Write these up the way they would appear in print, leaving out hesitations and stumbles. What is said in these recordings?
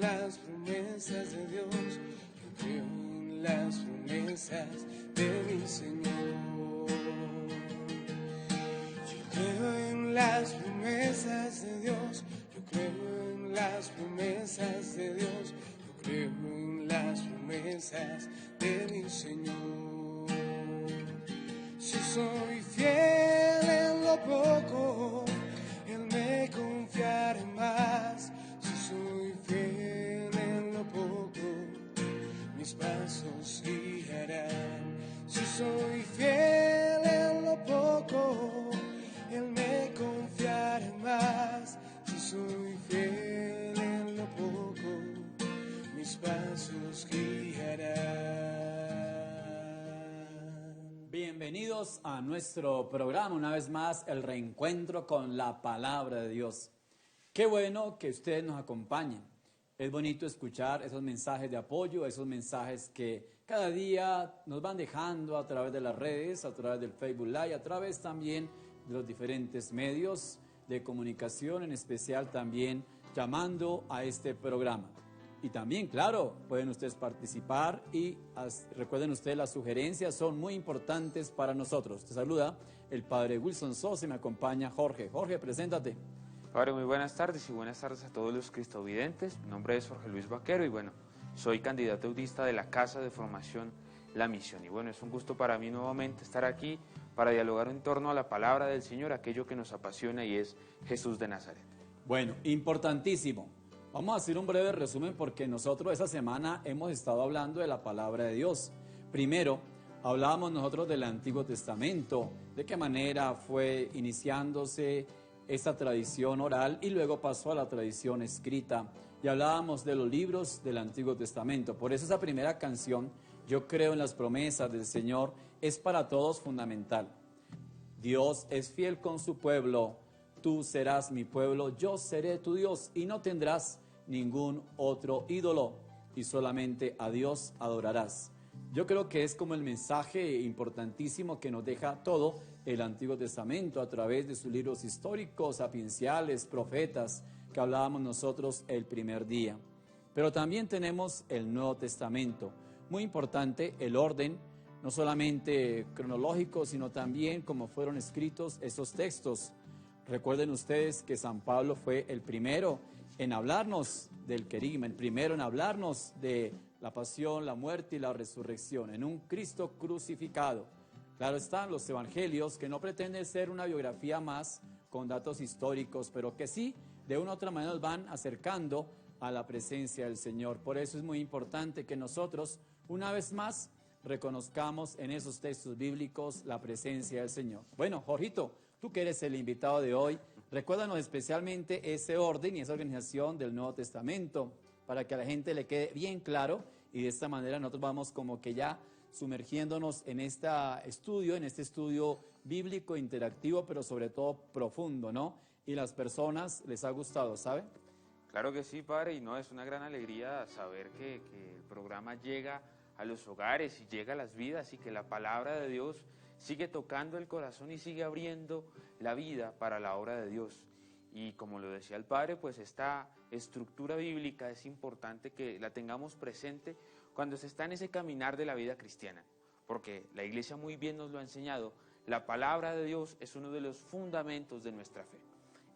las promesas de Dios, yo creo en las promesas de mi Señor. Yo creo en las promesas de Dios, yo creo en las promesas de Dios, yo creo en las promesas de mi Señor. Si soy fiel en lo poco, Él me confiará más. Si soy fiel en lo poco, mis pasos guiarán. Si soy fiel en lo poco, Él me confiará más. Si soy fiel en lo poco, mis pasos guiarán. Bienvenidos a nuestro programa, una vez más, el reencuentro con la Palabra de Dios. Qué bueno que ustedes nos acompañen. Es bonito escuchar esos mensajes de apoyo, esos mensajes que cada día nos van dejando a través de las redes, a través del Facebook Live, a través también de los diferentes medios de comunicación, en especial también llamando a este programa. Y también, claro, pueden ustedes participar y recuerden ustedes, las sugerencias son muy importantes para nosotros. Te saluda el Padre Wilson Sosa y me acompaña Jorge. Jorge, preséntate. Padre, muy buenas tardes y buenas tardes a todos los cristovidentes. Mi nombre es Jorge Luis Vaquero y bueno, soy candidato audista de la Casa de Formación La Misión. Y bueno, es un gusto para mí nuevamente estar aquí para dialogar en torno a la palabra del Señor, aquello que nos apasiona y es Jesús de Nazaret. Bueno, importantísimo. Vamos a hacer un breve resumen porque nosotros esta semana hemos estado hablando de la palabra de Dios. Primero, hablábamos nosotros del Antiguo Testamento, de qué manera fue iniciándose esta tradición oral y luego pasó a la tradición escrita. Y hablábamos de los libros del Antiguo Testamento. Por eso esa primera canción, Yo creo en las promesas del Señor, es para todos fundamental. Dios es fiel con su pueblo. Tú serás mi pueblo, yo seré tu Dios, y no tendrás ningún otro ídolo, y solamente a Dios adorarás. Yo creo que es como el mensaje importantísimo que nos deja todo el Antiguo Testamento a través de sus libros históricos, sapienciales, profetas, que hablábamos nosotros el primer día. Pero también tenemos el Nuevo Testamento. Muy importante el orden, no solamente cronológico, sino también cómo fueron escritos esos textos. Recuerden ustedes que San Pablo fue el primero en hablarnos del querigma, el primero en hablarnos de la pasión, la muerte y la resurrección, en un Cristo crucificado. Claro están los evangelios, que no pretenden ser una biografía más con datos históricos, pero que sí, de una u otra manera nos van acercando a la presencia del Señor. Por eso es muy importante que nosotros, una vez más, reconozcamos en esos textos bíblicos la presencia del Señor. Bueno, Jorgito, tú que eres el invitado de hoy, recuérdanos especialmente ese orden y esa organización del Nuevo Testamento para que a la gente le quede bien claro y de esta manera nosotros vamos como que ya sumergiéndonos en este estudio bíblico, interactivo, pero sobre todo profundo, ¿no? Y las personas les ha gustado, ¿sabe? Claro que sí, Padre, y no, es una gran alegría saber que el programa llega a los hogares y llega a las vidas y que la palabra de Dios sigue tocando el corazón y sigue abriendo la vida para la obra de Dios. Y como lo decía el Padre, pues esta estructura bíblica es importante que la tengamos presente cuando se está en ese caminar de la vida cristiana, porque la Iglesia muy bien nos lo ha enseñado, la palabra de Dios es uno de los fundamentos de nuestra fe.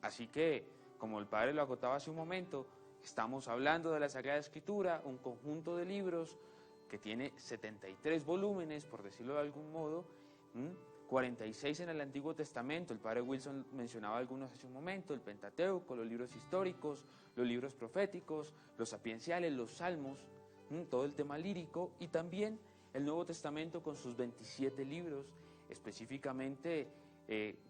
Así que, como el Padre lo acotaba hace un momento, estamos hablando de la Sagrada Escritura, un conjunto de libros que tiene 73 volúmenes, por decirlo de algún modo, 46 en el Antiguo Testamento. El Padre Wilson mencionaba algunos hace un momento: el Pentateuco, los libros históricos, los libros proféticos, los sapienciales, los salmos, todo el tema lírico, y también el Nuevo Testamento con sus 27 libros, específicamente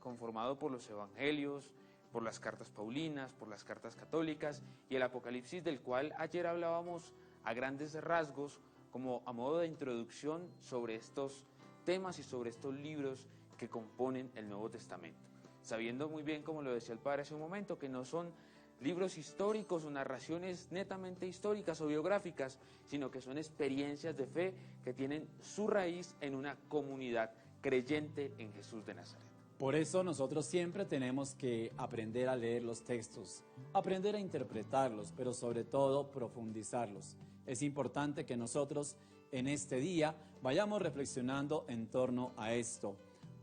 conformado por los evangelios, por las cartas paulinas, por las cartas católicas y el Apocalipsis, del cual ayer hablábamos a grandes rasgos, como a modo de introducción sobre estos temas y sobre estos libros que componen el Nuevo Testamento. Sabiendo muy bien, como lo decía el Padre hace un momento, que no son libros históricos o narraciones netamente históricas o biográficas, sino que son experiencias de fe que tienen su raíz en una comunidad creyente en Jesús de Nazaret. Por eso nosotros siempre tenemos que aprender a leer los textos, aprender a interpretarlos, pero sobre todo profundizarlos. Es importante que nosotros en este día vayamos reflexionando en torno a esto.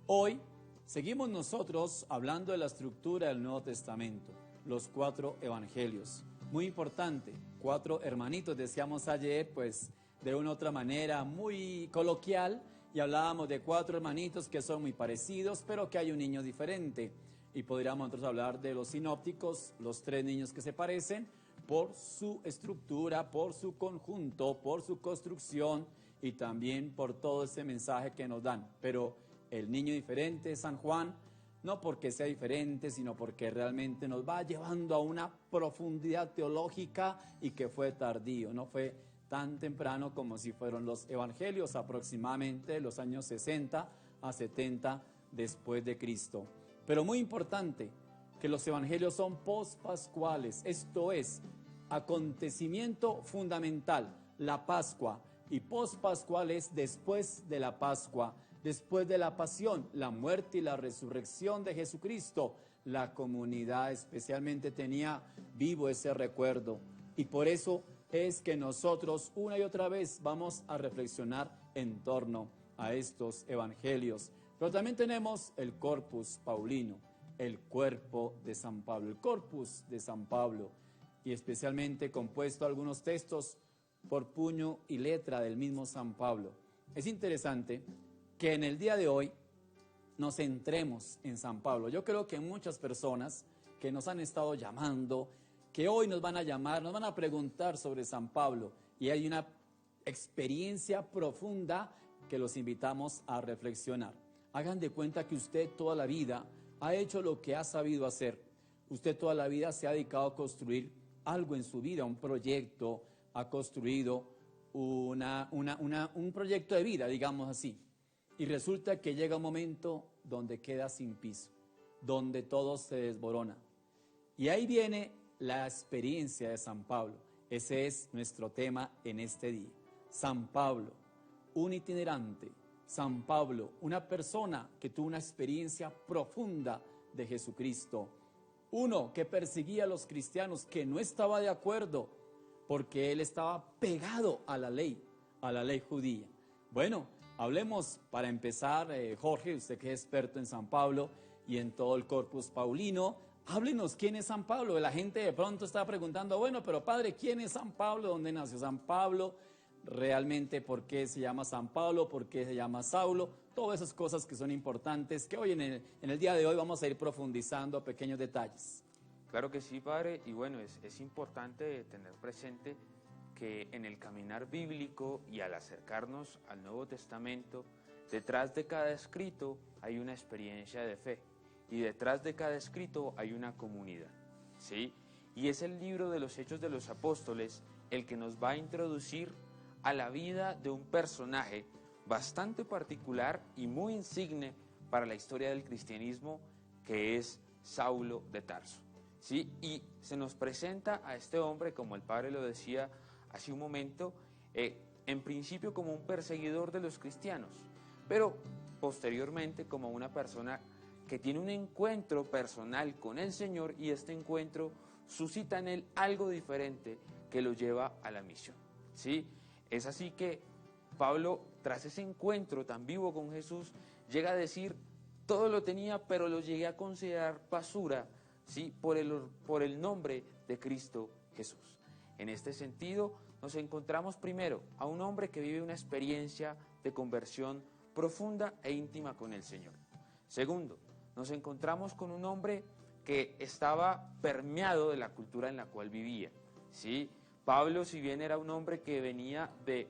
Hoy seguimos nosotros hablando de la estructura del Nuevo Testamento, los 4 evangelios. Muy importante, 4 hermanitos, decíamos ayer, pues de una u otra manera muy coloquial, y hablábamos de 4 hermanitos que son muy parecidos, pero que hay un niño diferente. Y podríamos nosotros hablar de los sinópticos, los 3 niños que se parecen por su estructura, por su conjunto, por su construcción y también por todo ese mensaje que nos dan. Pero el niño diferente, San Juan, no porque sea diferente, sino porque realmente nos va llevando a una profundidad teológica y que fue tardío, no fue tan temprano como si fueron los evangelios, aproximadamente los años 60 a 70 después de Cristo. Pero muy importante que los evangelios son pospascuales, esto es, acontecimiento fundamental, la Pascua, y pospascual es después de la Pascua, después de la pasión, la muerte y la resurrección de Jesucristo. La comunidad especialmente tenía vivo ese recuerdo, y por eso es que nosotros una y otra vez vamos a reflexionar en torno a estos evangelios. Pero también tenemos el corpus paulino, el cuerpo de San Pablo, el corpus de San Pablo, y especialmente compuesto algunos textos por puño y letra del mismo San Pablo. Es interesante que en el día de hoy nos centremos en San Pablo. Yo creo que muchas personas que nos han estado llamando, que hoy nos van a llamar, nos van a preguntar sobre San Pablo, y hay una experiencia profunda que los invitamos a reflexionar. Hagan de cuenta que usted toda la vida ha hecho lo que ha sabido hacer. Usted toda la vida se ha dedicado a construir algo en su vida, un proyecto, ha construido un proyecto de vida, digamos así. Y resulta que llega un momento donde queda sin piso, donde todo se desborona. Y ahí viene la experiencia de San Pablo. Ese es nuestro tema en este día. San Pablo, un itinerante. San Pablo, una persona que tuvo una experiencia profunda de Jesucristo. Uno que perseguía a los cristianos, que no estaba de acuerdo, porque él estaba pegado a la ley judía. Bueno, hablemos para empezar, Jorge, usted que es experto en San Pablo y en todo el corpus paulino. Háblenos, ¿quién es San Pablo? La gente de pronto está preguntando, bueno, pero padre, ¿quién es San Pablo? ¿Dónde nació San Pablo? Realmente, ¿por qué se llama San Pablo? ¿Por qué se llama Saulo? Todas esas cosas que son importantes, que hoy en el día de hoy vamos a ir profundizando pequeños detalles. Claro que sí, padre, y bueno, es importante tener presente que en el caminar bíblico y al acercarnos al Nuevo Testamento, detrás de cada escrito hay una experiencia de fe. Y detrás de cada escrito hay una comunidad, ¿sí? Y es el libro de los Hechos de los Apóstoles el que nos va a introducir a la vida de un personaje bastante particular y muy insigne para la historia del cristianismo, que es Saulo de Tarso, ¿sí? Y se nos presenta a este hombre, como el padre lo decía hace un momento, en principio como un perseguidor de los cristianos, pero posteriormente como una persona que tiene un encuentro personal con el Señor, y este encuentro suscita en él algo diferente que lo lleva a la misión, ¿sí? Es así que Pablo, tras ese encuentro tan vivo con Jesús, llega a decir, todo lo tenía, pero lo llegué a considerar basura, ¿sí? por el nombre de Cristo Jesús. En este sentido, nos encontramos primero a un hombre que vive una experiencia de conversión profunda e íntima con el Señor. Segundo, nos encontramos con un hombre que estaba permeado de la cultura en la cual vivía, ¿sí? Pablo, si bien era un hombre que venía de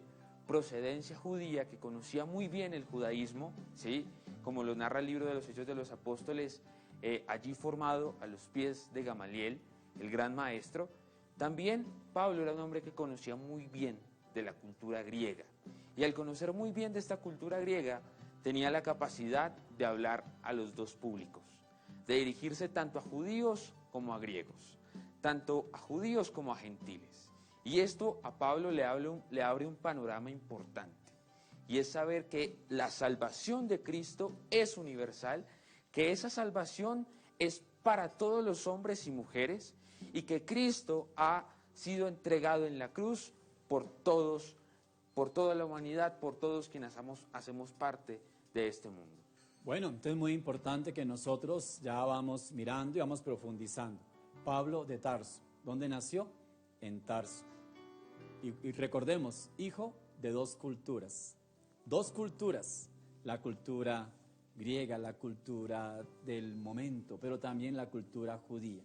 procedencia judía, que conocía muy bien el judaísmo, ¿sí? Como lo narra el libro de los Hechos de los Apóstoles, allí formado a los pies de Gamaliel, el gran maestro, también Pablo era un hombre que conocía muy bien de la cultura griega. Y al conocer muy bien de esta cultura griega, tenía la capacidad de hablar a los dos públicos, de dirigirse tanto a judíos como a griegos, tanto a judíos como a gentiles. Y esto a Pablo le abre un panorama importante, y es saber que la salvación de Cristo es universal, que esa salvación es para todos los hombres y mujeres y que Cristo ha sido entregado en la cruz por todos, por toda la humanidad, por todos quienes hacemos parte de este mundo. Bueno, entonces es muy importante que nosotros ya vamos mirando y vamos profundizando. Pablo de Tarso, ¿dónde nació? En Tarso. Y recordemos, hijo de dos culturas, la cultura griega, la cultura del momento, pero también la cultura judía.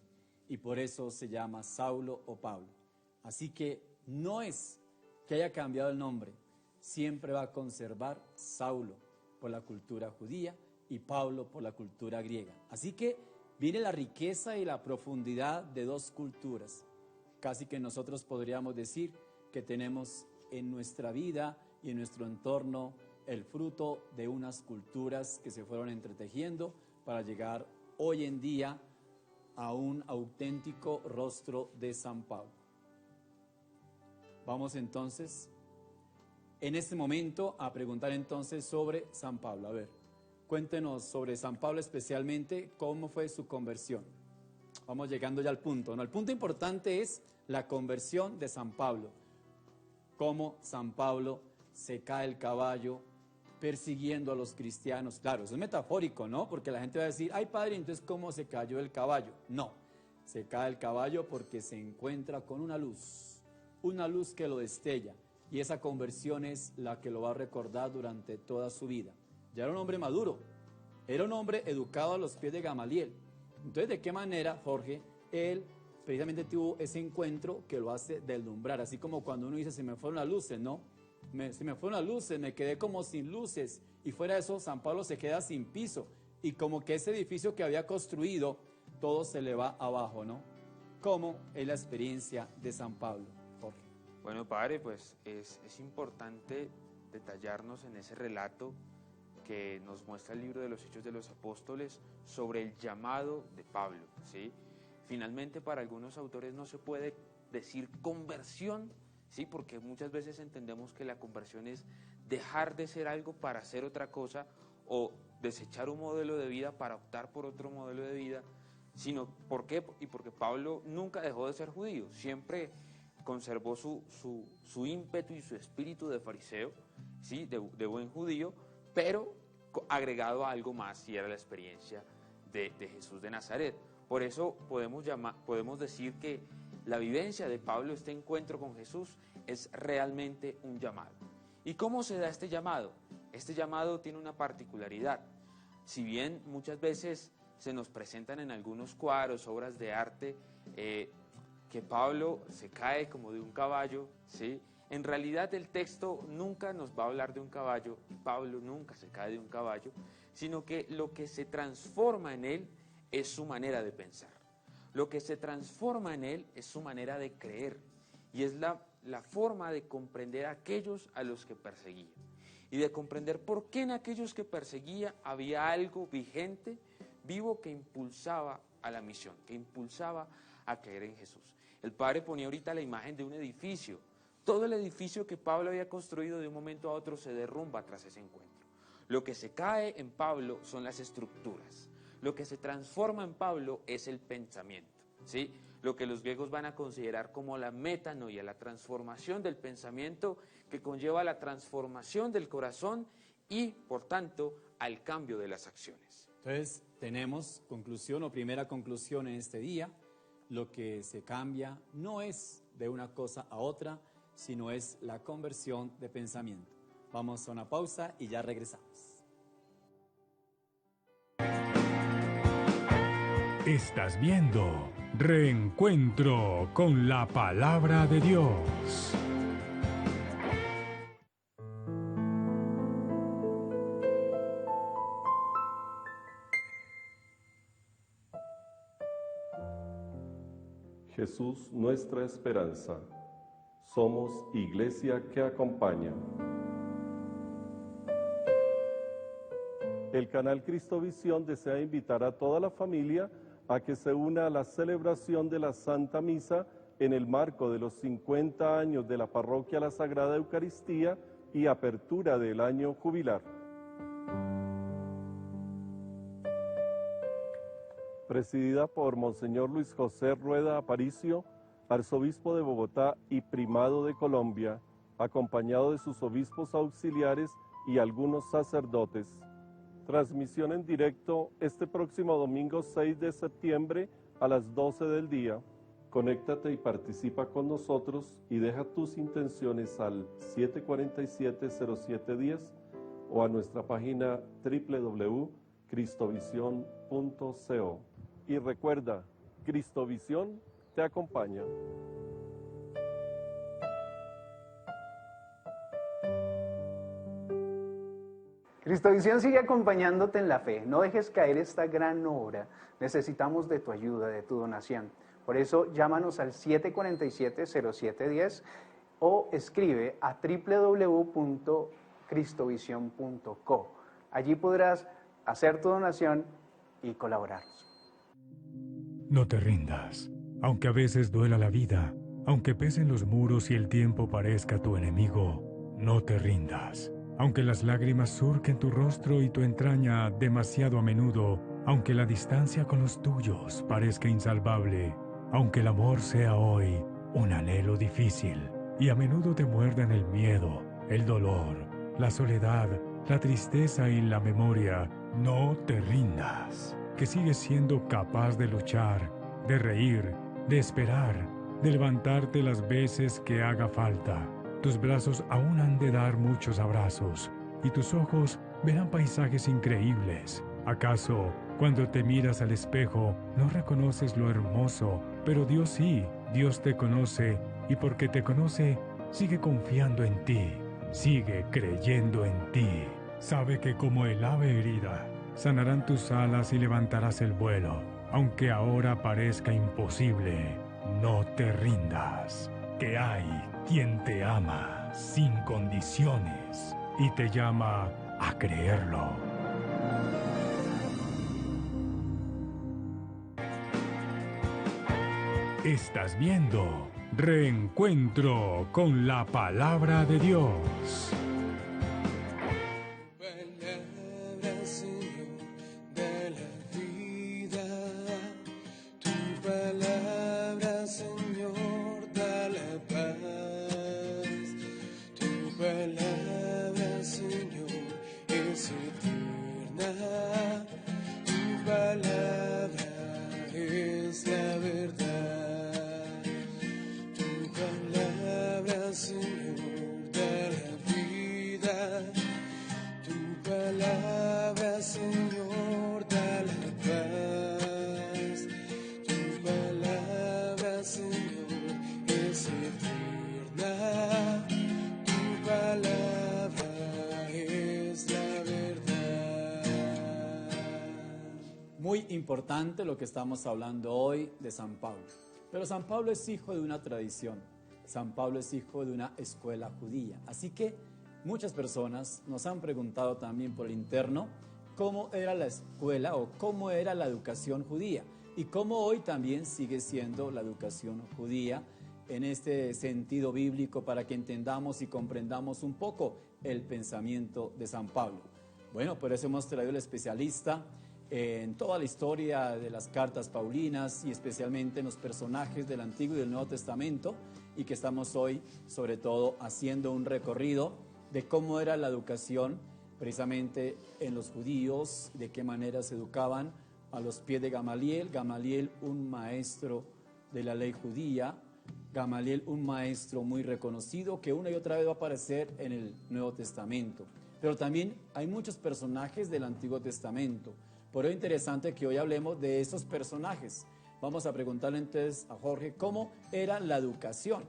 Y por eso se llama Saulo o Pablo. Así que no es que haya cambiado el nombre, siempre va a conservar Saulo por la cultura judía y Pablo por la cultura griega. Así que viene la riqueza y la profundidad de dos culturas. Casi que nosotros podríamos decir que tenemos en nuestra vida y en nuestro entorno el fruto de unas culturas que se fueron entretejiendo para llegar hoy en día a un auténtico rostro de San Pablo. Vamos entonces, en este momento, a preguntar entonces sobre San Pablo. A ver, cuéntenos sobre San Pablo especialmente, cómo fue su conversión. Vamos llegando ya al punto, ¿no? El punto importante es la conversión de San Pablo. Cómo San Pablo se cae el caballo persiguiendo a los cristianos. Claro, eso es metafórico, ¿no? Porque la gente va a decir, ay padre, entonces ¿cómo se cayó el caballo? No, se cae el caballo porque se encuentra con una luz que lo destella, y esa conversión es la que lo va a recordar durante toda su vida. Ya era un hombre maduro, era un hombre educado a los pies de Gamaliel. Entonces, ¿de qué manera, Jorge, él precisamente tuvo ese encuentro que lo hace deslumbrar? Así como cuando uno dice, se me fueron las luces, ¿no? Se me fueron las luces, me quedé como sin luces, y fuera de eso, San Pablo se queda sin piso, y como que ese edificio que había construido, todo se le va abajo, ¿no? ¿Cómo es la experiencia de San Pablo, Jorge? Bueno, padre, pues es importante detallarnos en ese relato que nos muestra el libro de los Hechos de los Apóstoles sobre el llamado de Pablo, ¿sí? Finalmente, para algunos autores no se puede decir conversión, ¿sí? Porque muchas veces entendemos que la conversión es dejar de ser algo para hacer otra cosa o desechar un modelo de vida para optar por otro modelo de vida, sino ¿por qué? Y porque Pablo nunca dejó de ser judío, siempre conservó su ímpetu y su espíritu de fariseo, ¿sí? de buen judío, pero agregado a algo más, y era la experiencia de Jesús de Nazaret. Por eso podemos decir que la vivencia de Pablo, este encuentro con Jesús, es realmente un llamado. ¿Y cómo se da este llamado? Este llamado tiene una particularidad. Si bien muchas veces se nos presentan en algunos cuadros, obras de arte, que Pablo se cae como de un caballo, ¿sí? En realidad el texto nunca nos va a hablar de un caballo, y Pablo nunca se cae de un caballo, sino que lo que se transforma en él es su manera de pensar. Lo que se transforma en él es su manera de creer, y es la forma de comprender a aquellos a los que perseguía, y de comprender por qué en aquellos que perseguía había algo vigente, vivo, que impulsaba a la misión, que impulsaba a creer en Jesús. El padre ponía ahorita la imagen de un edificio. Todo el edificio que Pablo había construido de un momento a otro se derrumba tras ese encuentro. Lo que se cae en Pablo son las estructuras. Lo que se transforma en Pablo es el pensamiento, ¿sí? Lo que los griegos van a considerar como la metanoia, la transformación del pensamiento, que conlleva la transformación del corazón y, por tanto, al cambio de las acciones. Entonces, tenemos conclusión o primera conclusión en este día. Lo que se cambia no es de una cosa a otra, sino es la conversión de pensamiento. Vamos a una pausa y ya regresamos. Estás viendo Reencuentro con la Palabra de Dios. Jesús, nuestra esperanza. Somos iglesia que acompaña. El canal Cristovisión desea invitar a toda la familia a que se una a la celebración de la Santa Misa en el marco de los 50 años de la Parroquia La Sagrada Eucaristía y apertura del año jubilar. presidida por Monseñor Luis José Rueda Aparicio, arzobispo de Bogotá y primado de Colombia, acompañado de sus obispos auxiliares y algunos sacerdotes. Transmisión en directo este próximo domingo 6 de septiembre a las 12 del día. Conéctate y participa con nosotros y deja tus intenciones al 747-0710 o a nuestra página www.cristovision.co. Y recuerda, Cristovisión te acompaña. Cristovisión sigue acompañándote en la fe. No dejes caer esta gran obra. Necesitamos de tu ayuda, de tu donación. Por eso llámanos al 747-0710 o escribe a www.cristovision.co. Allí podrás hacer tu donación y colaborar. No te rindas, aunque a veces duela la vida, aunque pesen los muros y el tiempo parezca tu enemigo, no te rindas. Aunque las lágrimas surquen tu rostro y tu entraña demasiado a menudo, aunque la distancia con los tuyos parezca insalvable, aunque el amor sea hoy un anhelo difícil y a menudo te muerdan el miedo, el dolor, la soledad, la tristeza y la memoria, no te rindas, que sigues siendo capaz de luchar, de reír, de esperar, de levantarte las veces que haga falta. Tus brazos aún han de dar muchos abrazos y tus ojos verán paisajes increíbles. ¿Acaso, cuando te miras al espejo, no reconoces lo hermoso? Pero Dios sí, Dios te conoce y porque te conoce, sigue confiando en ti, sigue creyendo en ti. Sabe que como el ave herida, sanarán tus alas y levantarás el vuelo. Aunque ahora parezca imposible, no te rindas, que hay quien te ama sin condiciones y te llama a creerlo. Estás viendo Reencuentro con la Palabra de Dios. Palabra, Señor, da la vida. Tu palabra, Señor, da la paz. Tu palabra, Señor, es eterna. Tu palabra es la verdad. Tu palabra, Señor, da la vida. Tu palabra, Señor, da la paz. Tu palabra, Señor, es eterna. Tu palabra es la verdad. Muy importante lo que estamos hablando hoy de San Pablo. Pero San Pablo es hijo de una tradición. San Pablo es hijo de una escuela judía. Así que muchas personas nos han preguntado también por el interno cómo era la escuela o cómo era la educación judía y cómo hoy también sigue siendo la educación judía en este sentido bíblico para que entendamos y comprendamos un poco el pensamiento de San Pablo. Bueno, por eso hemos traído al especialista en toda la historia de las cartas paulinas y especialmente en los personajes del Antiguo y del Nuevo Testamento, y que estamos hoy sobre todo haciendo un recorrido de cómo era la educación precisamente en los judíos, de qué manera se educaban a los pies de Gamaliel. Gamaliel, un maestro de la ley judía, Gamaliel, un maestro muy reconocido que una y otra vez va a aparecer en el Nuevo Testamento. Pero también hay muchos personajes del Antiguo Testamento. Por ello es interesante que hoy hablemos de esos personajes. Vamos a preguntarle entonces a Jorge cómo era la educación.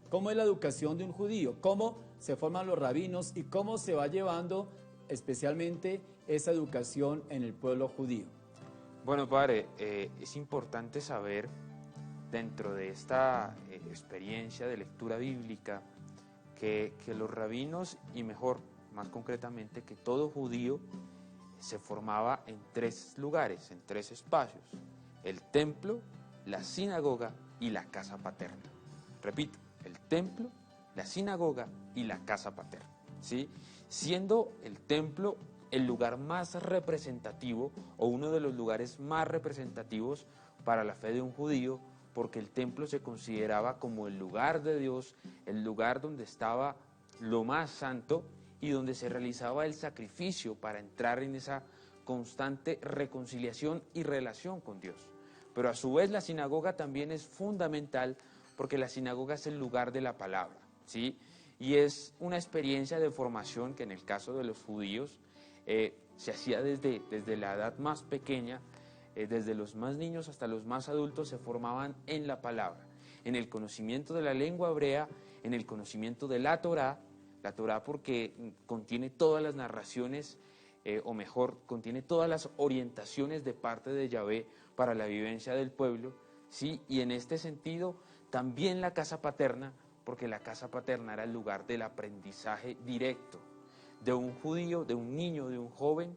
¿Cómo es la educación de un judío? ¿Cómo se forman los rabinos y cómo se va llevando especialmente esa educación en el pueblo judío? Bueno, padre, es importante saber dentro de esta experiencia de lectura bíblica que los rabinos, y más concretamente, que todo judío se formaba en 3 lugares, en 3 espacios: el templo, la sinagoga y la casa paterna. Repito, el templo, la sinagoga y la casa paterna, ¿sí? Siendo el templo el lugar más representativo o uno de los lugares más representativos para la fe de un judío, porque el templo se consideraba como el lugar de Dios, el lugar donde estaba lo más santo y donde se realizaba el sacrificio para entrar en esa constante reconciliación y relación con Dios. Pero a su vez la sinagoga también es fundamental porque la sinagoga es el lugar de la palabra, ¿sí? Y es una experiencia de formación que en el caso de los judíos se hacía desde la edad más pequeña, desde los más niños hasta los más adultos se formaban en la palabra, en el conocimiento de la lengua hebrea, en el conocimiento de la Torá porque contiene todas las narraciones, o mejor, contiene todas las orientaciones de parte de Yahvé para la vivencia del pueblo, ¿sí? Y en este sentido, también la casa paterna, porque la casa paterna era el lugar del aprendizaje directo de un judío, de un niño, de un joven,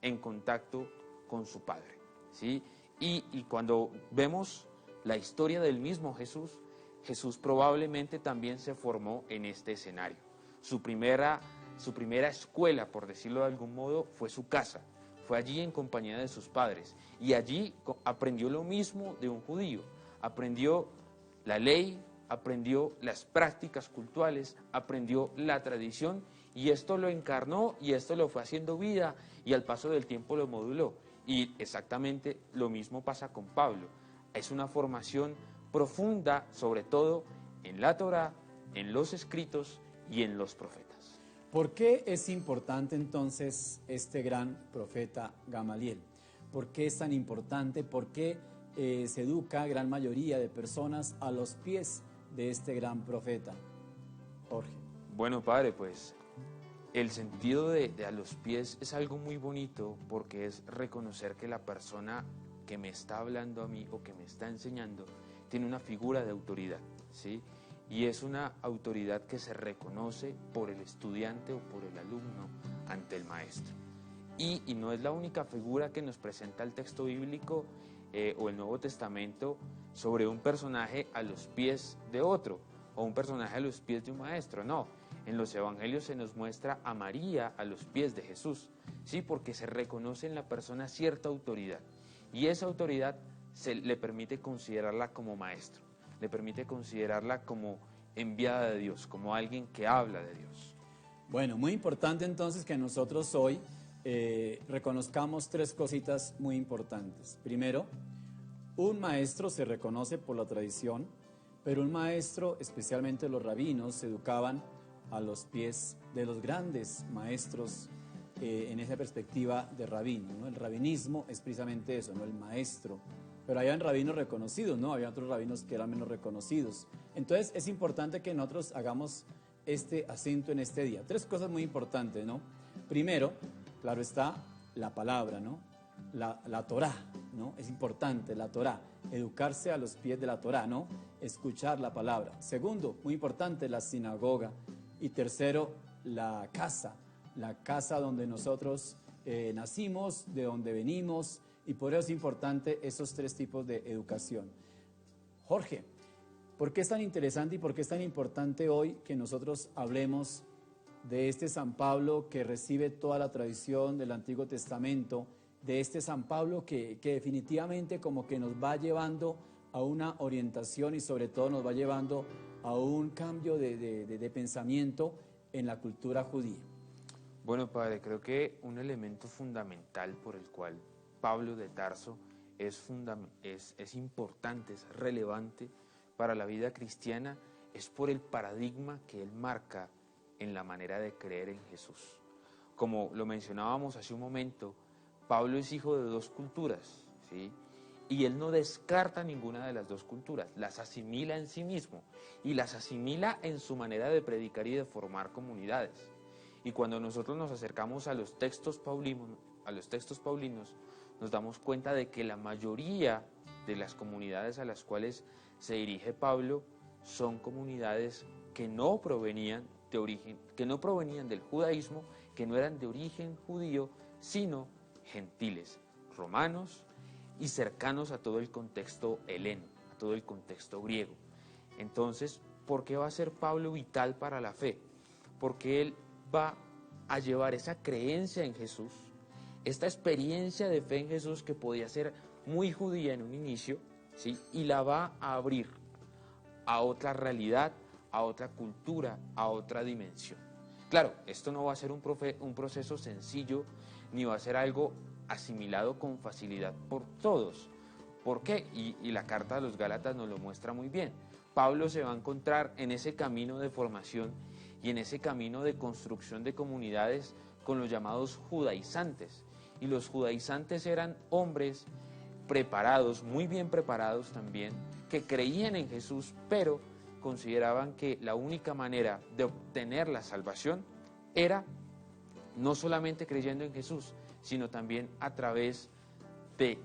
en contacto con su padre, ¿sí? Y cuando vemos la historia del mismo Jesús, Jesús probablemente también se formó en este escenario. Su primera escuela, por decirlo de algún modo, fue su casa. Fue allí en compañía de sus padres. Y allí aprendió lo mismo de un judío. Aprendió la ley, aprendió las prácticas cultuales, aprendió la tradición, y esto lo encarnó y esto lo fue haciendo vida, y al paso del tiempo lo moduló. Y exactamente lo mismo pasa con Pablo. Es una formación profunda, sobre todo en la Torá, en los escritos y en los profetas. ¿Por qué es importante entonces este gran profeta Gamaliel? ¿Por qué es tan importante? ¿Por qué se educa gran mayoría de personas a los pies de este gran profeta? Jorge. Bueno, padre, pues el sentido de a los pies es algo muy bonito, porque es reconocer que la persona que me está hablando a mí o que me está enseñando tiene una figura de autoridad, ¿sí? Y es una autoridad que se reconoce por el estudiante o por el alumno ante el maestro. Y no es la única figura que nos presenta el texto bíblico o el Nuevo Testamento sobre un personaje a los pies de otro, o un personaje a los pies de un maestro, no. En los evangelios se nos muestra a María a los pies de Jesús, ¿sí? Porque se reconoce en la persona cierta autoridad, y esa autoridad le permite considerarla como maestro, le permite considerarla como enviada de Dios, como alguien que habla de Dios. Bueno, muy importante entonces que nosotros hoy reconozcamos tres cositas muy importantes. Primero, un maestro se reconoce por la tradición, pero un maestro, especialmente los rabinos, se educaban a los pies de los grandes maestros en esa perspectiva de rabino, ¿no? El rabinismo es precisamente eso, ¿no? El maestro. Pero habían rabinos reconocidos, ¿no? Había otros rabinos que eran menos reconocidos. Entonces es importante que nosotros hagamos este acento en este día. Tres cosas muy importantes, ¿no? Primero, claro está, la palabra, ¿no? La Torá, ¿no? Es importante, la Torá. Educarse a los pies de la Torá, ¿no? Escuchar la palabra. Segundo, muy importante, la sinagoga. Y tercero, la casa donde nosotros nacimos, de donde venimos, y por eso es importante esos tres tipos de educación. Jorge, ¿por qué es tan interesante y por qué es tan importante hoy que nosotros hablemos de este San Pablo que recibe toda la tradición del Antiguo Testamento, de este San Pablo que definitivamente como que nos va llevando a una orientación y sobre todo nos va llevando a un cambio de pensamiento en la cultura judía? Bueno, padre, creo que un elemento fundamental por el cual Pablo de Tarso es importante, es relevante para la vida cristiana, es por el paradigma que él marca en la manera de creer en Jesús. Como lo mencionábamos hace un momento, Pablo es hijo de dos culturas, ¿sí? Y él no descarta ninguna de las dos culturas, las asimila en sí mismo y las asimila en su manera de predicar y de formar comunidades. Y cuando nosotros nos acercamos a los textos paulinos, nos damos cuenta de que la mayoría de las comunidades a las cuales se dirige Pablo son comunidades que no provenían del judaísmo, que no eran de origen judío, sino gentiles, romanos y cercanos a todo el contexto heleno, a todo el contexto griego. Entonces, ¿por qué va a ser Pablo vital para la fe? Porque él va a llevar esa creencia en Jesús, esta experiencia de fe en Jesús que podía ser muy judía en un inicio, ¿sí? Y la va a abrir a otra realidad, a otra cultura, a otra dimensión. Claro, esto no va a ser un proceso sencillo, ni va a ser algo asimilado con facilidad por todos. ¿Por qué? Y la carta de los Gálatas nos lo muestra muy bien. Pablo se va a encontrar en ese camino de formación y en ese camino de construcción de comunidades con los llamados judaizantes. Y los judaizantes eran hombres preparados, muy bien preparados también, que creían en Jesús, pero consideraban que la única manera de obtener la salvación era no solamente creyendo en Jesús, sino también a través de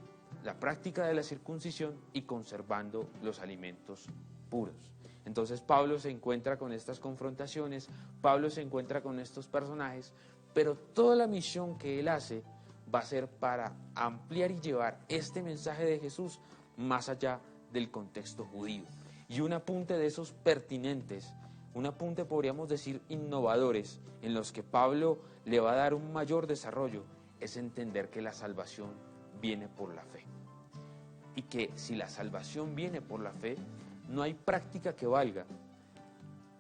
la práctica de la circuncisión y conservando los alimentos puros. Entonces Pablo se encuentra con estas confrontaciones, Pablo se encuentra con estos personajes, pero toda la misión que él hace va a ser para ampliar y llevar este mensaje de Jesús más allá del contexto judío. Y un apunte de esos pertinentes, un apunte podríamos decir innovadores, en los que Pablo le va a dar un mayor desarrollo, es entender que la salvación viene por la fe. Y que si la salvación viene por la fe, no hay práctica que valga,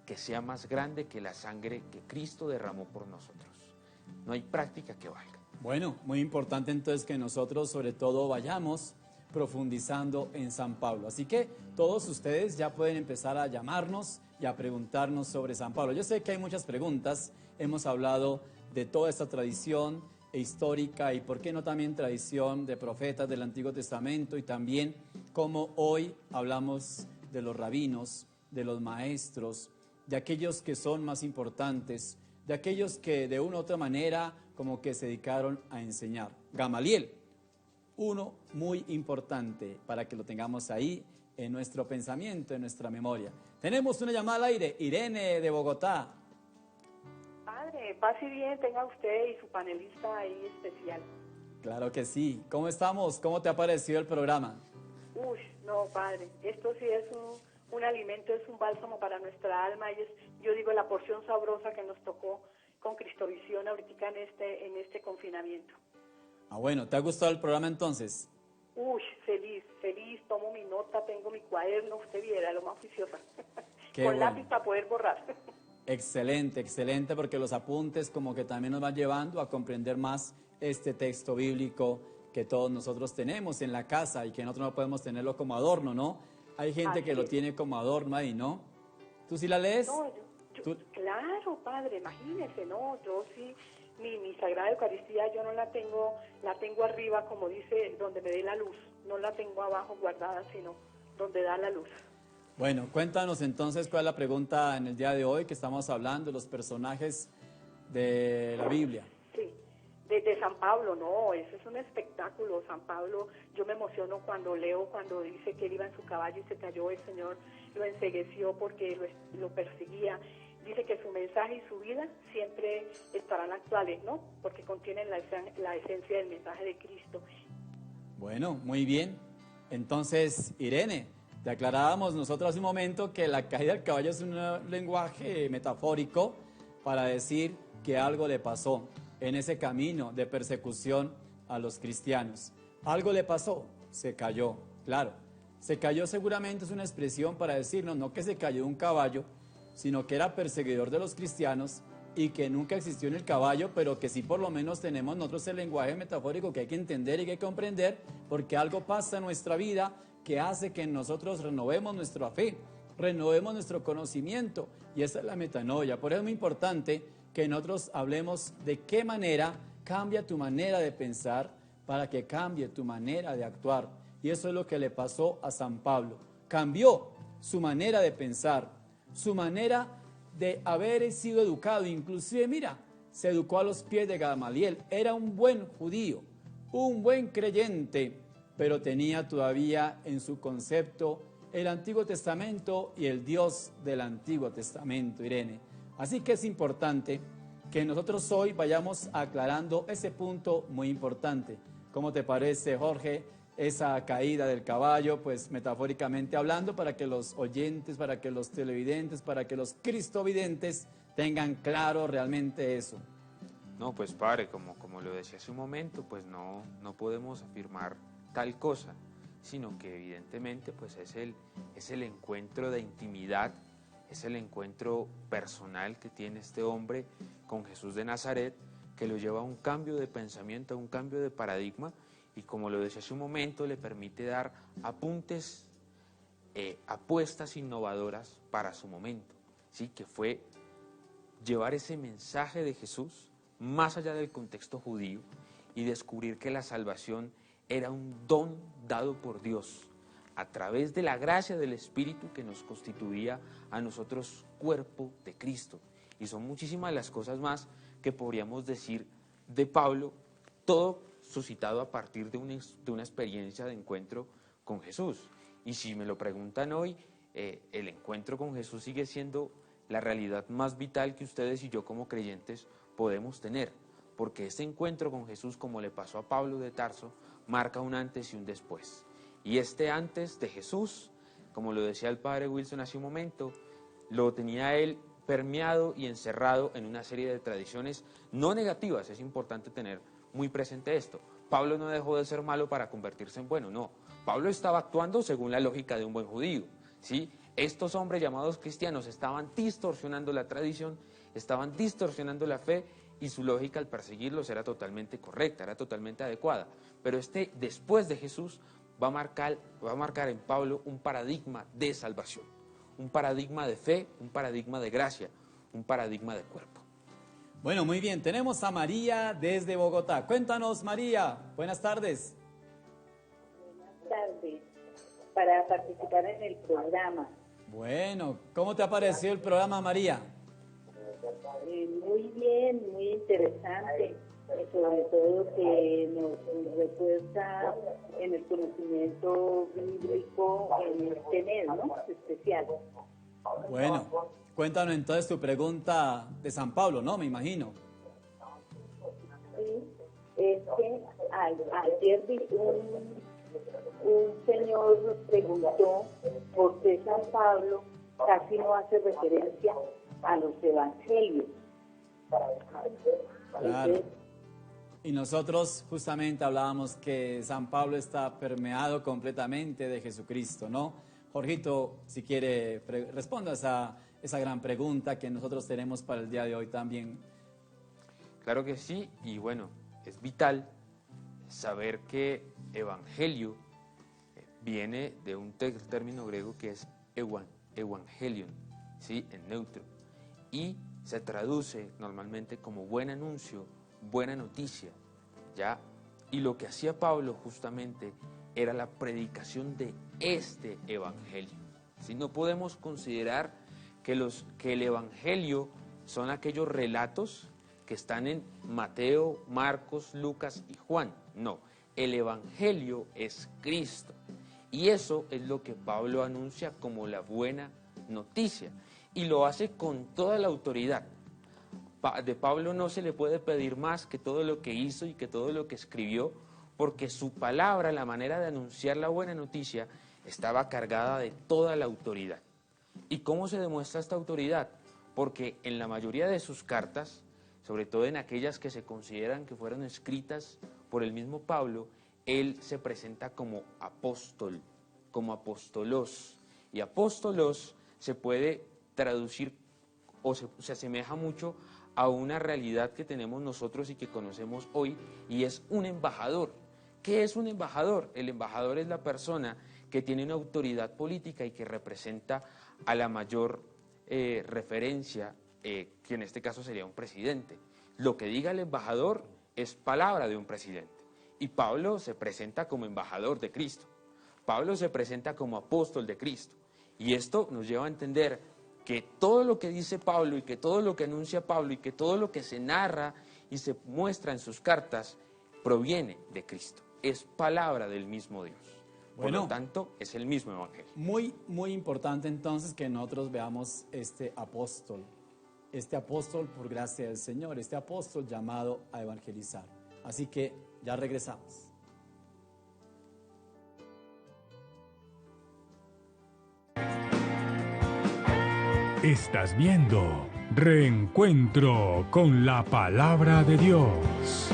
que sea más grande que la sangre que Cristo derramó por nosotros. No hay práctica que valga. Bueno, muy importante entonces que nosotros sobre todo vayamos profundizando en San Pablo. Así que todos ustedes ya pueden empezar a llamarnos y a preguntarnos sobre San Pablo. Yo sé que hay muchas preguntas, hemos hablado de toda esta tradición histórica y por qué no también tradición de profetas del Antiguo Testamento y también como hoy hablamos de los rabinos, de los maestros, de aquellos que son más importantes, de aquellos que de una u otra manera como que se dedicaron a enseñar. Gamaliel, uno muy importante para que lo tengamos ahí en nuestro pensamiento, en nuestra memoria. Tenemos una llamada al aire, Irene de Bogotá. Padre, paz y bien tenga usted y su panelista ahí especial. Claro que sí. ¿Cómo estamos? ¿Cómo te ha parecido el programa? Uy, no, Padre, esto sí es un alimento, es un bálsamo para nuestra alma y es, yo digo, la porción sabrosa que nos tocó con Cristovisión ahorita en este confinamiento. Ah, bueno, ¿te ha gustado el programa entonces? Uy, feliz, tomo mi nota, tengo mi cuaderno, usted viera, lo más juiciosa. Qué con bueno. lápiz para poder borrar. Excelente, excelente, porque los apuntes como que también nos van llevando a comprender más este texto bíblico que todos nosotros tenemos en la casa y que nosotros no podemos tenerlo como adorno, ¿no? Hay gente que lo tiene como adorno ahí, ¿no? ¿Tú sí la lees? No, claro, Padre, imagínese, no, yo sí, mi Sagrada Eucaristía yo no la tengo arriba, como dice, donde me dé la luz, no la tengo abajo guardada, sino donde da la luz. Bueno, cuéntanos entonces cuál es la pregunta en el día de hoy que estamos hablando, los personajes de la Biblia. Sí, de San Pablo, no, eso es un espectáculo, San Pablo, yo me emociono cuando leo, cuando dice que él iba en su caballo y se cayó, el Señor lo encegueció porque lo perseguía. Dice que su mensaje y su vida siempre estarán actuales, ¿no? Porque contienen la esencia del mensaje de Cristo. Bueno, muy bien. Entonces, Irene, te aclarábamos nosotros hace un momento que la caída del caballo es un lenguaje metafórico para decir que algo le pasó en ese camino de persecución a los cristianos. Algo le pasó, se cayó, claro. Se cayó seguramente es una expresión para decirnos no que se cayó de un caballo, sino que era perseguidor de los cristianos y que nunca existió en el caballo, pero que sí por lo menos tenemos nosotros el lenguaje metafórico que hay que entender y que hay que comprender, porque algo pasa en nuestra vida que hace que nosotros renovemos nuestra fe, renovemos nuestro conocimiento, y esa es la metanoia. Por eso es muy importante que nosotros hablemos de qué manera cambia tu manera de pensar para que cambie tu manera de actuar. Y eso es lo que le pasó a San Pablo. Cambió su manera de pensar, su manera de haber sido educado. Inclusive, mira, se educó a los pies de Gamaliel. Era un buen judío, un buen creyente, pero tenía todavía en su concepto el Antiguo Testamento y el Dios del Antiguo Testamento, Irene. Así que es importante que nosotros hoy vayamos aclarando ese punto muy importante. ¿Cómo te parece, Jorge, esa caída del caballo, pues metafóricamente hablando, para que los oyentes, para que los televidentes, para que los cristovidentes tengan claro realmente eso? No, pues padre, como lo decía hace un momento, pues no podemos afirmar tal cosa, sino que evidentemente pues es el encuentro de intimidad, es el encuentro personal que tiene este hombre con Jesús de Nazaret, que lo lleva a un cambio de pensamiento, a un cambio de paradigma, y como lo decía hace un momento, le permite dar apuntes, apuestas innovadoras para su momento, ¿sí? Que fue llevar ese mensaje de Jesús más allá del contexto judío y descubrir que la salvación era un don dado por Dios a través de la gracia del Espíritu que nos constituía a nosotros cuerpo de Cristo. Y son muchísimas las cosas más que podríamos decir de Pablo, todo suscitado a partir de una experiencia de encuentro con Jesús. Y si me lo preguntan hoy, el encuentro con Jesús sigue siendo la realidad más vital que ustedes y yo como creyentes podemos tener, porque este encuentro con Jesús, como le pasó a Pablo de Tarso, marca un antes y un después. Y este antes de Jesús, como lo decía el padre Wilson hace un momento, lo tenía él permeado y encerrado en una serie de tradiciones no negativas. Es importante tener muy presente esto. Pablo no dejó de ser malo para convertirse en bueno, no. Pablo estaba actuando según la lógica de un buen judío, ¿sí? Estos hombres llamados cristianos estaban distorsionando la tradición, estaban distorsionando la fe, y su lógica al perseguirlos era totalmente correcta, era totalmente adecuada. Pero después de Jesús va a marcar en Pablo un paradigma de salvación, un paradigma de fe, un paradigma de gracia, un paradigma de cuerpo. Bueno, muy bien, tenemos a María desde Bogotá. Cuéntanos, María, buenas tardes. Buenas tardes, para participar en el programa. Bueno, ¿cómo te ha parecido el programa, María? Muy bien, muy interesante, sobre todo que nos refuerza en el conocimiento bíblico en este mes, ¿no? Especial. Bueno, cuéntanos entonces tu pregunta de San Pablo, ¿no? Me imagino. Sí, es que ayer un señor nos preguntó por qué San Pablo casi no hace referencia a los evangelios. Claro. Y nosotros justamente hablábamos que San Pablo está permeado completamente de Jesucristo, ¿no? Jorgito, si quiere, responda a esa gran pregunta que nosotros tenemos para el día de hoy también. Claro que sí, y bueno, es vital saber que evangelio viene de un término griego que es evangelion, ¿sí? En neutro, y se traduce normalmente como buen anuncio, buena noticia, ¿ya? Y lo que hacía Pablo justamente era la predicación de este evangelio. ¿Sí? No podemos considerar que el evangelio son aquellos relatos que están en Mateo, Marcos, Lucas y Juan. No, el evangelio es Cristo. Y eso es lo que Pablo anuncia como la buena noticia. Y lo hace con toda la autoridad. De Pablo no se le puede pedir más que todo lo que hizo y que todo lo que escribió, porque su palabra, la manera de anunciar la buena noticia, estaba cargada de toda la autoridad. ¿Y cómo se demuestra esta autoridad? Porque en la mayoría de sus cartas, sobre todo en aquellas que se consideran que fueron escritas por el mismo Pablo, él se presenta como apóstol, como apóstolos. Y apóstolos se puede traducir o se asemeja mucho a una realidad que tenemos nosotros y que conocemos hoy, y es un embajador. ¿Qué es un embajador? El embajador es la persona que tiene una autoridad política y que representa a la mayor referencia, que en este caso sería un presidente. Lo que diga el embajador es palabra de un presidente. Y Pablo se presenta como embajador de Cristo. Pablo se presenta como apóstol de Cristo. Y esto nos lleva a entender que todo lo que dice Pablo y que todo lo que anuncia Pablo y que todo lo que se narra y se muestra en sus cartas proviene de Cristo. Es palabra del mismo Dios. Por lo tanto, es el mismo evangelio. Muy, muy importante entonces que nosotros veamos este apóstol por gracia del Señor, este apóstol llamado a evangelizar. Así que ya regresamos. Estás viendo Reencuentro con la palabra de Dios.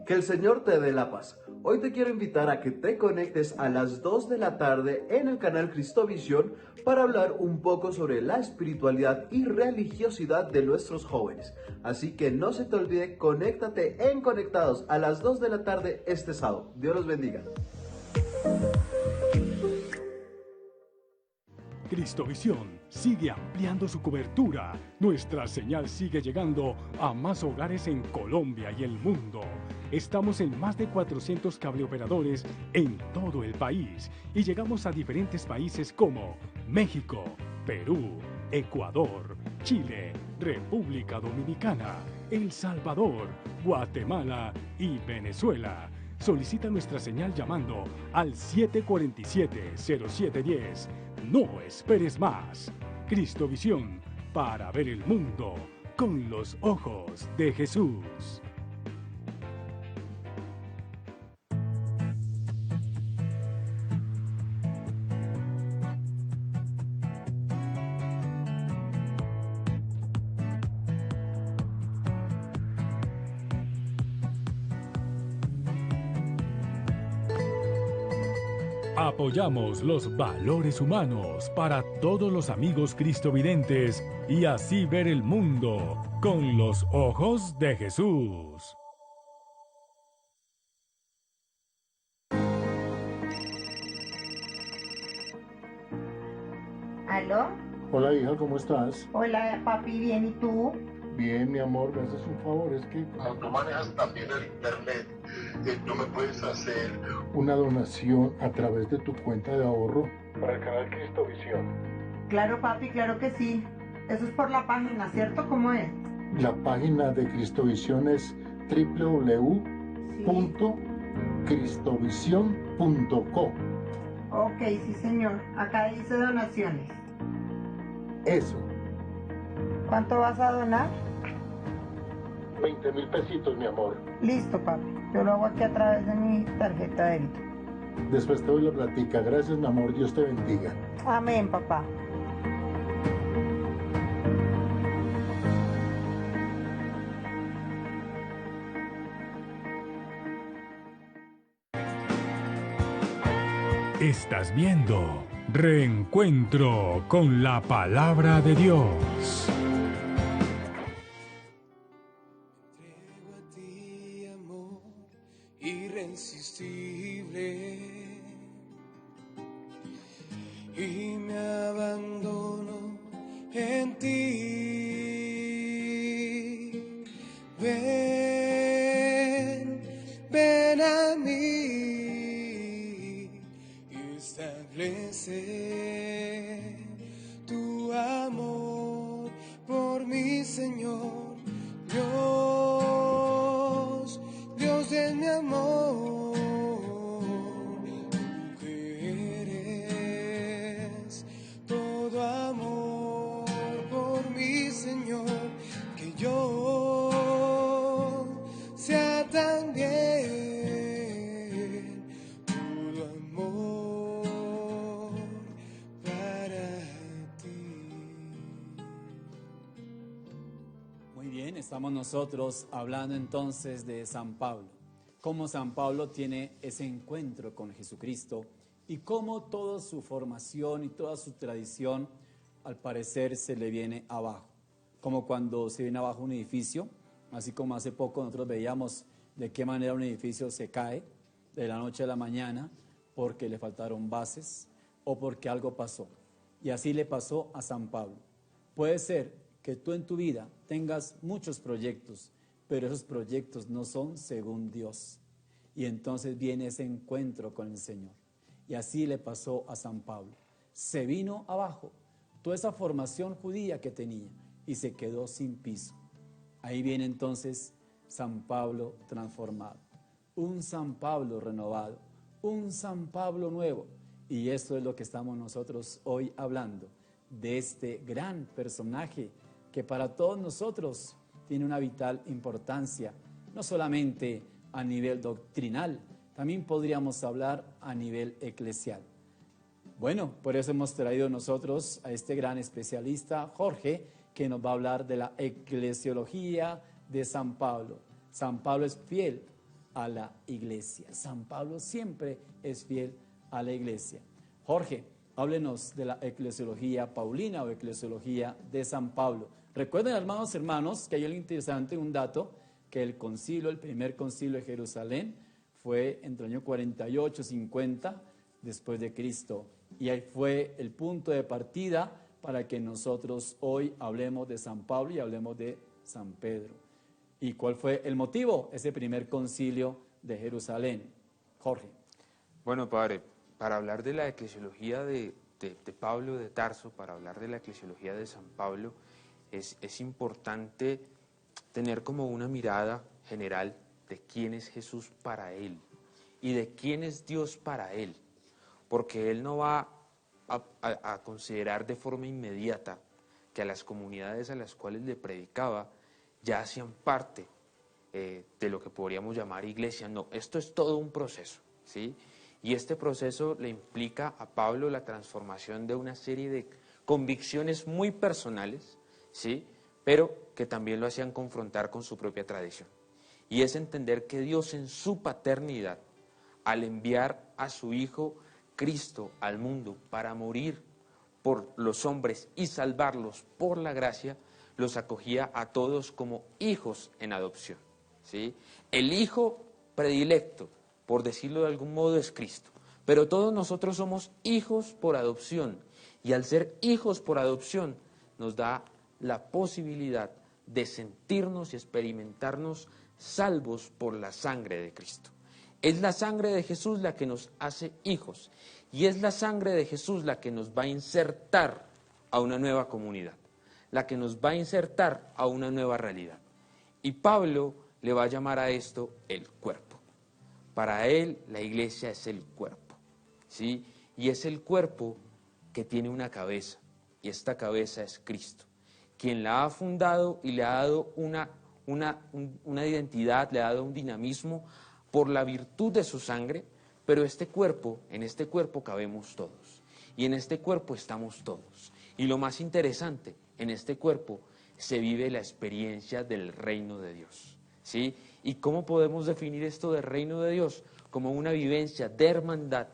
Que el Señor te dé la paz. Hoy te quiero invitar a que te conectes a las 2 de la tarde en el canal Cristovisión para hablar un poco sobre la espiritualidad y religiosidad de nuestros jóvenes. Así que no se te olvide, conéctate en Conectados a las 2 de la tarde este sábado. Dios los bendiga. Cristovisión sigue ampliando su cobertura. Nuestra señal sigue llegando a más hogares en Colombia y el mundo. Estamos en más de 400 cableoperadores en todo el país y llegamos a diferentes países como México, Perú, Ecuador, Chile, República Dominicana, El Salvador, Guatemala y Venezuela. Solicita nuestra señal llamando al 747-0710. No esperes más. Cristovisión, para ver el mundo con los ojos de Jesús. Apoyamos los valores humanos para todos los amigos cristovidentes y así ver el mundo con los ojos de Jesús. ¿Aló? Hola hija, ¿cómo estás? Hola papi, bien, ¿y tú? Bien, mi amor, me haces un favor, es que como tú manejas también el internet, tú me puedes hacer una donación a través de tu cuenta de ahorro para el canal Cristovisión. Claro papi, claro que sí. Eso es por la página, ¿cierto? ¿Cómo es? La página de Cristovisión es www.cristovision.co. Ok, sí señor. Acá dice donaciones. Eso. ¿Cuánto vas a donar? 20,000 pesitos, mi amor. Listo, papi. Yo lo hago aquí a través de mi tarjeta de débito. Después te doy la platica. Gracias, mi amor. Dios te bendiga. Amén, papá. Estás viendo Reencuentro con la palabra de Dios. Entrego a ti, amor irresistible, y me abandono en ti. Ven, ven a mí y establece tu amor por mi Señor. Dios, Dios de mi amor, tú que eres todo amor por mi Señor, que yo sea también todo amor para ti. Muy bien, estamos nosotros hablando entonces de San Pablo, cómo San Pablo tiene ese encuentro con Jesucristo y cómo toda su formación y toda su tradición al parecer se le viene abajo, como cuando se viene abajo un edificio, así como hace poco nosotros veíamos de qué manera un edificio se cae de la noche a la mañana porque le faltaron bases o porque algo pasó. Y así le pasó a San Pablo. Puede ser que tú en tu vida tengas muchos proyectos, pero esos proyectos no son según Dios. Y entonces viene ese encuentro con el Señor. Y así le pasó a San Pablo. Se vino abajo toda esa formación judía que tenía y se quedó sin piso. Ahí viene entonces San Pablo transformado, un San Pablo renovado, un San Pablo nuevo. Y esto es lo que estamos nosotros hoy hablando, de este gran personaje que para todos nosotros tiene una vital importancia, no solamente a nivel doctrinal, también podríamos hablar a nivel eclesial. Bueno, por eso hemos traído nosotros a este gran especialista, Jorge, que nos va a hablar de la eclesiología de San Pablo. San Pablo es fiel a la iglesia. San Pablo siempre es fiel a la iglesia. Jorge, háblenos de la eclesiología paulina o eclesiología de San Pablo. Recuerden, hermanos, que hay algo interesante, un dato, que el primer concilio de Jerusalén fue entre el año 48-50 después de Cristo. Y ahí fue el punto de partida para que nosotros hoy hablemos de San Pablo y hablemos de San Pedro. ¿Y cuál fue el motivo? Ese primer concilio de Jerusalén. Jorge. Bueno, padre, para hablar de la eclesiología de Pablo de Tarso, para hablar de la eclesiología de San Pablo, es importante tener como una mirada general de quién es Jesús para él y de quién es Dios para él, porque él no va a considerar de forma inmediata que a las comunidades a las cuales le predicaba ya hacían parte de lo que podríamos llamar iglesia. No, esto es todo un proceso, ¿sí? Y este proceso le implica a Pablo la transformación de una serie de convicciones muy personales, ¿sí? Pero que también lo hacían confrontar con su propia tradición. Y es entender que Dios en su paternidad, al enviar a su Hijo Cristo al mundo para morir por los hombres y salvarlos por la gracia, los acogía a todos como hijos en adopción, ¿sí? El hijo predilecto, por decirlo de algún modo, es Cristo, pero todos nosotros somos hijos por adopción, y al ser hijos por adopción nos da la posibilidad de sentirnos y experimentarnos salvos por la sangre de Cristo. Es la sangre de Jesús la que nos hace hijos, y es la sangre de Jesús la que nos va a insertar a una nueva comunidad, la que nos va a insertar a una nueva realidad. Y Pablo le va a llamar a esto el cuerpo. Para él la iglesia es el cuerpo, ¿sí? Y es el cuerpo que tiene una cabeza, y esta cabeza es Cristo, quien la ha fundado y le ha dado una identidad, le ha dado un dinamismo por la virtud de su sangre, pero en este cuerpo cabemos todos, y en este cuerpo estamos todos. Y lo más interesante, en este cuerpo se vive la experiencia del reino de Dios, ¿sí? ¿Y cómo podemos definir esto del reino de Dios? Como una vivencia de hermandad,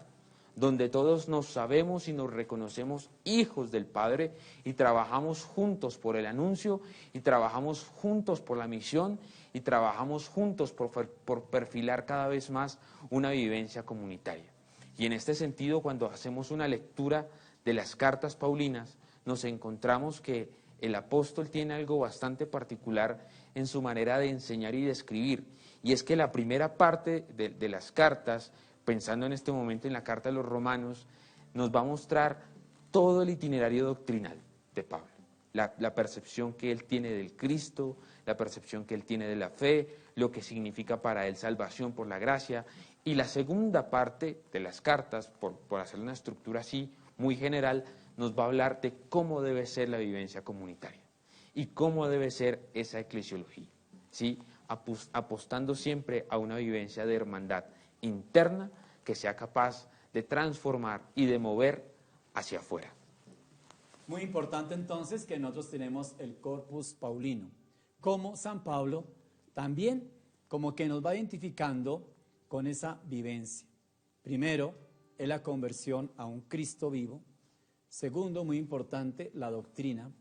donde todos nos sabemos y nos reconocemos hijos del Padre y trabajamos juntos por el anuncio y trabajamos juntos por la misión y trabajamos juntos por perfilar cada vez más una vivencia comunitaria. Y en este sentido, cuando hacemos una lectura de las cartas paulinas, nos encontramos que el apóstol tiene algo bastante particular en su manera de enseñar y de escribir, y es que la primera parte de las cartas, pensando en este momento en la carta de los Romanos, nos va a mostrar todo el itinerario doctrinal de Pablo, la percepción que él tiene del Cristo, la percepción que él tiene de la fe, lo que significa para él salvación por la gracia, y la segunda parte de las cartas, por hacer una estructura así muy general, nos va a hablar de cómo debe ser la vivencia comunitaria y cómo debe ser esa eclesiología, ¿sí? Apostando siempre a una vivencia de hermandad interna que sea capaz de transformar y de mover hacia afuera. Muy importante entonces que nosotros tenemos el corpus paulino, como San Pablo también como que nos va identificando con esa vivencia. Primero, es la conversión a un Cristo vivo. Segundo, muy importante, la doctrina,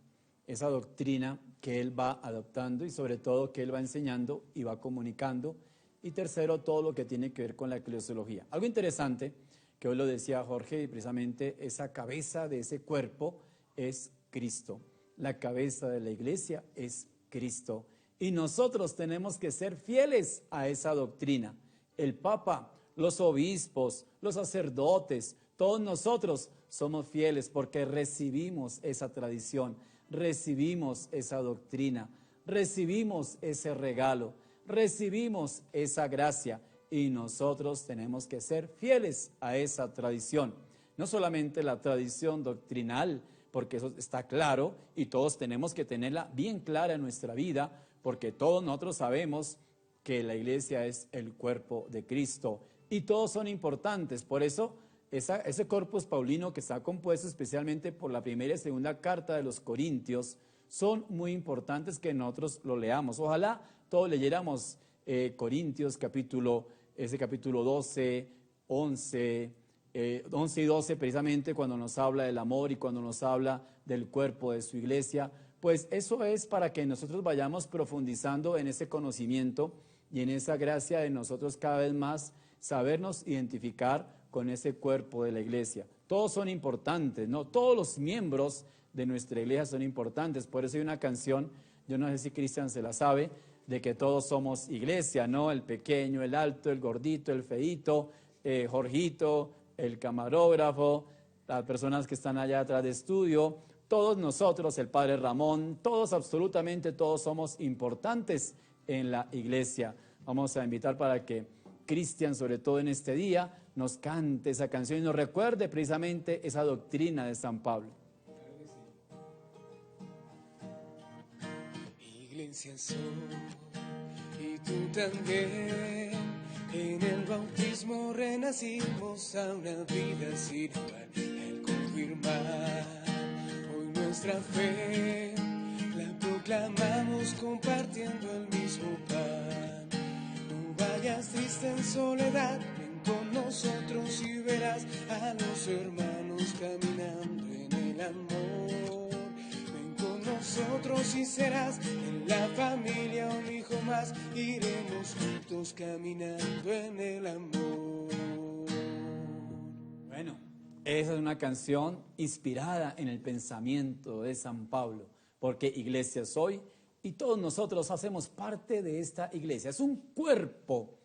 esa doctrina que él va adoptando y sobre todo que él va enseñando y va comunicando. Y tercero, todo lo que tiene que ver con la eclesiología. Algo interesante, que hoy lo decía Jorge, y precisamente esa cabeza de ese cuerpo es Cristo. La cabeza de la iglesia es Cristo. Y nosotros tenemos que ser fieles a esa doctrina. El Papa, los obispos, los sacerdotes, todos nosotros somos fieles porque recibimos esa tradición, recibimos esa doctrina, recibimos ese regalo, recibimos esa gracia y nosotros tenemos que ser fieles a esa tradición. No solamente la tradición doctrinal, porque eso está claro y todos tenemos que tenerla bien clara en nuestra vida, porque todos nosotros sabemos que la iglesia es el cuerpo de Cristo y todos son importantes. Por eso ese corpus paulino que está compuesto especialmente por la primera y segunda carta de los Corintios, son muy importantes que nosotros lo leamos. Ojalá todos leyéramos Corintios, ese capítulo 12, 11 y 12, precisamente cuando nos habla del amor y cuando nos habla del cuerpo de su iglesia. Pues eso es para que nosotros vayamos profundizando en ese conocimiento y en esa gracia de nosotros cada vez más sabernos identificar con ese cuerpo de la iglesia. Todos son importantes, ¿no? Todos los miembros de nuestra iglesia son importantes. Por eso hay una canción, yo no sé si Cristian se la sabe, de que todos somos iglesia, ¿no? El pequeño, el alto, el gordito, el feíto, Jorgito, el camarógrafo, las personas que están allá atrás de estudio, todos nosotros, el padre Ramón, todos, absolutamente todos somos importantes en la iglesia. Vamos a invitar para que Cristian, sobre todo en este día, nos cante esa canción y nos recuerde precisamente esa doctrina de San Pablo. Iglesia soy, y tú también. En el bautismo renacimos a una vida espiritual. Al confirmar hoy nuestra fe, la proclamamos compartiendo el mismo pan. No vayas triste en soledad, ven con nosotros y verás a los hermanos caminando en el amor. Ven con nosotros y serás en la familia un hijo más. Iremos juntos caminando en el amor. Bueno, esa es una canción inspirada en el pensamiento de San Pablo, porque iglesia soy y todos nosotros hacemos parte de esta iglesia. Es un cuerpo,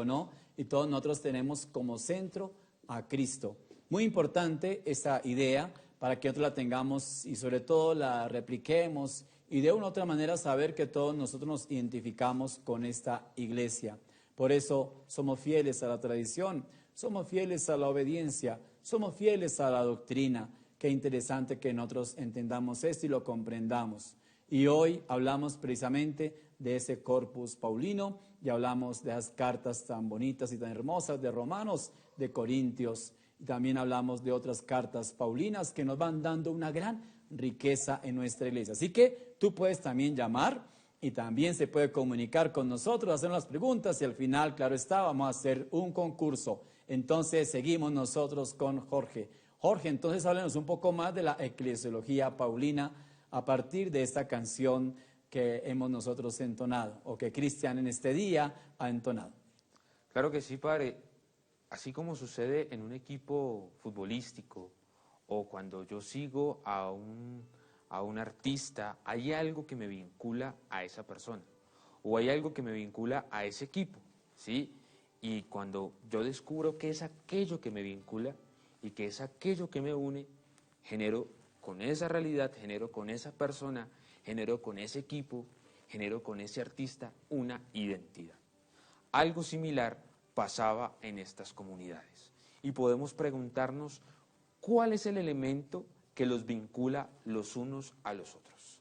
¿no? Y todos nosotros tenemos como centro a Cristo. Muy importante esta idea para que nosotros la tengamos y sobre todo la repliquemos y de una u otra manera saber que todos nosotros nos identificamos con esta iglesia. Por eso somos fieles a la tradición, somos fieles a la obediencia, somos fieles a la doctrina. Qué interesante que nosotros entendamos esto y lo comprendamos. Y hoy hablamos precisamente de ese corpus paulino y hablamos de esas cartas tan bonitas y tan hermosas de Romanos, de Corintios. Y también hablamos de otras cartas paulinas que nos van dando una gran riqueza en nuestra iglesia. Así que tú puedes también llamar y también se puede comunicar con nosotros, hacer las preguntas y al final, claro está, vamos a hacer un concurso. Entonces seguimos nosotros con Jorge. Jorge, entonces háblanos un poco más de la eclesiología paulina a partir de esta canción que hemos nosotros entonado o que Cristian en este día ha entonado. Claro que sí, padre. Así como sucede en un equipo futbolístico o cuando yo sigo a un artista, hay algo que me vincula a esa persona o hay algo que me vincula a ese equipo, ¿sí? Y cuando yo descubro que es aquello que me vincula y que es aquello que me une, genero con esa realidad, genero con esa persona, genero con ese equipo, genero con ese artista una identidad. Algo similar pasaba en estas comunidades. Y podemos preguntarnos cuál es el elemento que los vincula los unos a los otros.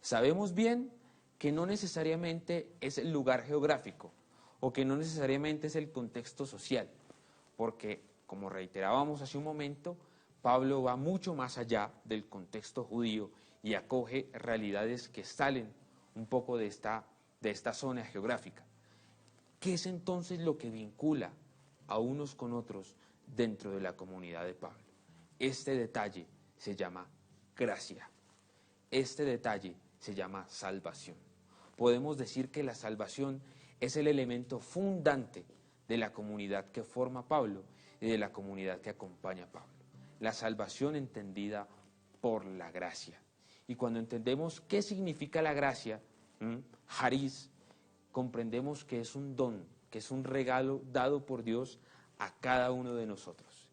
Sabemos bien que no necesariamente es el lugar geográfico o que no necesariamente es el contexto social, porque, como reiterábamos hace un momento, Pablo va mucho más allá del contexto judío y acoge realidades que salen un poco de esta zona geográfica. ¿Qué es entonces lo que vincula a unos con otros dentro de la comunidad de Pablo? Este detalle se llama gracia. Este detalle se llama salvación. Podemos decir que la salvación es el elemento fundante de la comunidad que forma Pablo y de la comunidad que acompaña a Pablo. La salvación entendida por la gracia. Y cuando entendemos qué significa la gracia, Haris, comprendemos que es un don, que es un regalo dado por Dios a cada uno de nosotros.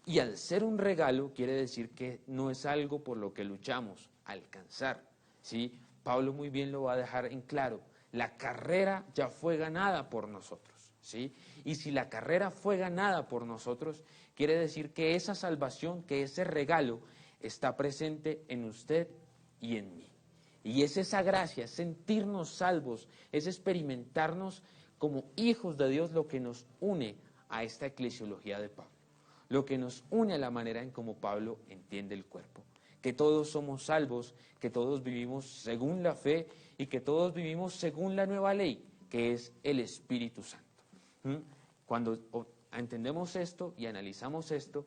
Y al ser un regalo quiere decir que no es algo por lo que luchamos a alcanzar, ¿sí? Pablo muy bien lo va a dejar en claro. La carrera ya fue ganada por nosotros, ¿sí? Y si la carrera fue ganada por nosotros, quiere decir que esa salvación, que ese regalo está presente en usted y en mí. Y es esa gracia, es sentirnos salvos, es experimentarnos como hijos de Dios lo que nos une a esta eclesiología de Pablo. lo que nos une a la manera en como Pablo entiende el cuerpo. Que todos somos salvos, que todos vivimos según la fe y que todos vivimos según la nueva ley, que es el Espíritu Santo. Cuando entendemos esto y analizamos esto,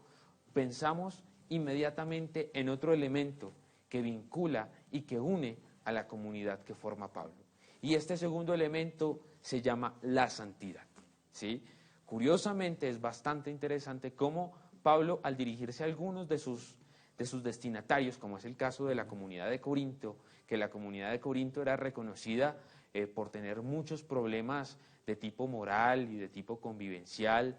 pensamos inmediatamente en otro elemento que vincula y que une a la comunidad que forma Pablo. Y este segundo elemento se llama la santidad, ¿sí? Curiosamente es bastante interesante cómo Pablo, al dirigirse a algunos de sus destinatarios, como es el caso de la comunidad de Corinto, que la comunidad de Corinto era reconocida por tener muchos problemas de tipo moral y de tipo convivencial,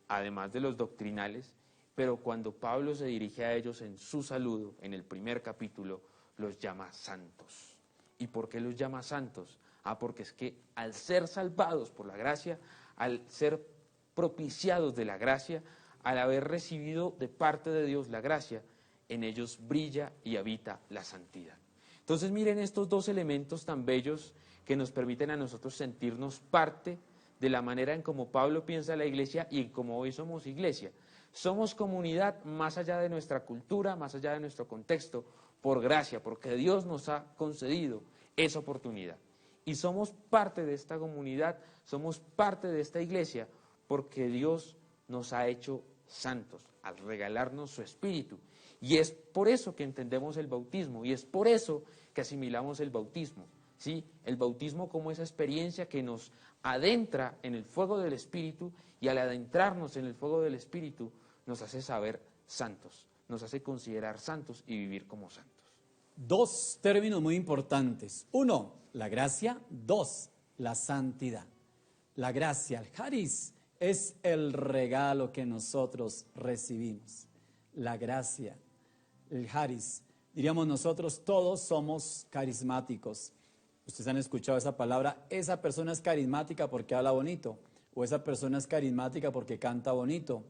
además de los doctrinales, pero cuando Pablo se dirige a ellos en su saludo, en el primer capítulo, los llama santos. ¿Y por qué los llama santos? Porque es que al ser salvados por la gracia, al ser propiciados de la gracia, al haber recibido de parte de Dios la gracia, en ellos brilla y habita la santidad. Entonces miren estos dos elementos tan bellos que nos permiten a nosotros sentirnos parte de la manera en cómo Pablo piensa la iglesia y en cómo hoy somos iglesia. Somos comunidad más allá de nuestra cultura, más allá de nuestro contexto, por gracia, porque Dios nos ha concedido esa oportunidad. Y somos parte de esta comunidad, somos parte de esta iglesia, porque Dios nos ha hecho santos al regalarnos su Espíritu. Y es por eso que entendemos el bautismo, y es por eso que asimilamos el bautismo, ¿sí? El bautismo como esa experiencia que nos adentra en el fuego del Espíritu, y al adentrarnos en el fuego del Espíritu nos hace saber santos, nos hace considerar santos y vivir como santos. Dos términos muy importantes. Uno, la gracia. Dos, la santidad. La gracia, el charis, es el regalo que nosotros recibimos. La gracia, el charis. Diríamos nosotros todos somos carismáticos. Ustedes han escuchado esa palabra, esa persona es carismática porque habla bonito, o esa persona es carismática porque canta bonito,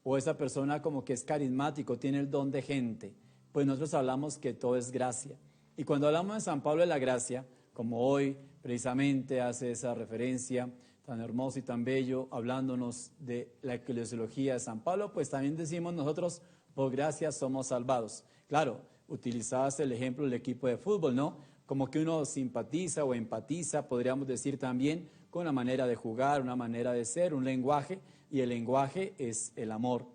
o esa persona como que es carismático, tiene el don de gente. Pues nosotros hablamos que todo es gracia. Y cuando hablamos de San Pablo de la gracia, como hoy precisamente hace esa referencia tan hermoso y tan bello, hablándonos de la eclesiología de San Pablo, pues también decimos nosotros, por gracia somos salvados. Claro, utilizabas el ejemplo del equipo de fútbol, ¿no? Como que uno simpatiza o empatiza, podríamos decir también, con una manera de jugar, una manera de ser, un lenguaje, y el lenguaje es el amor.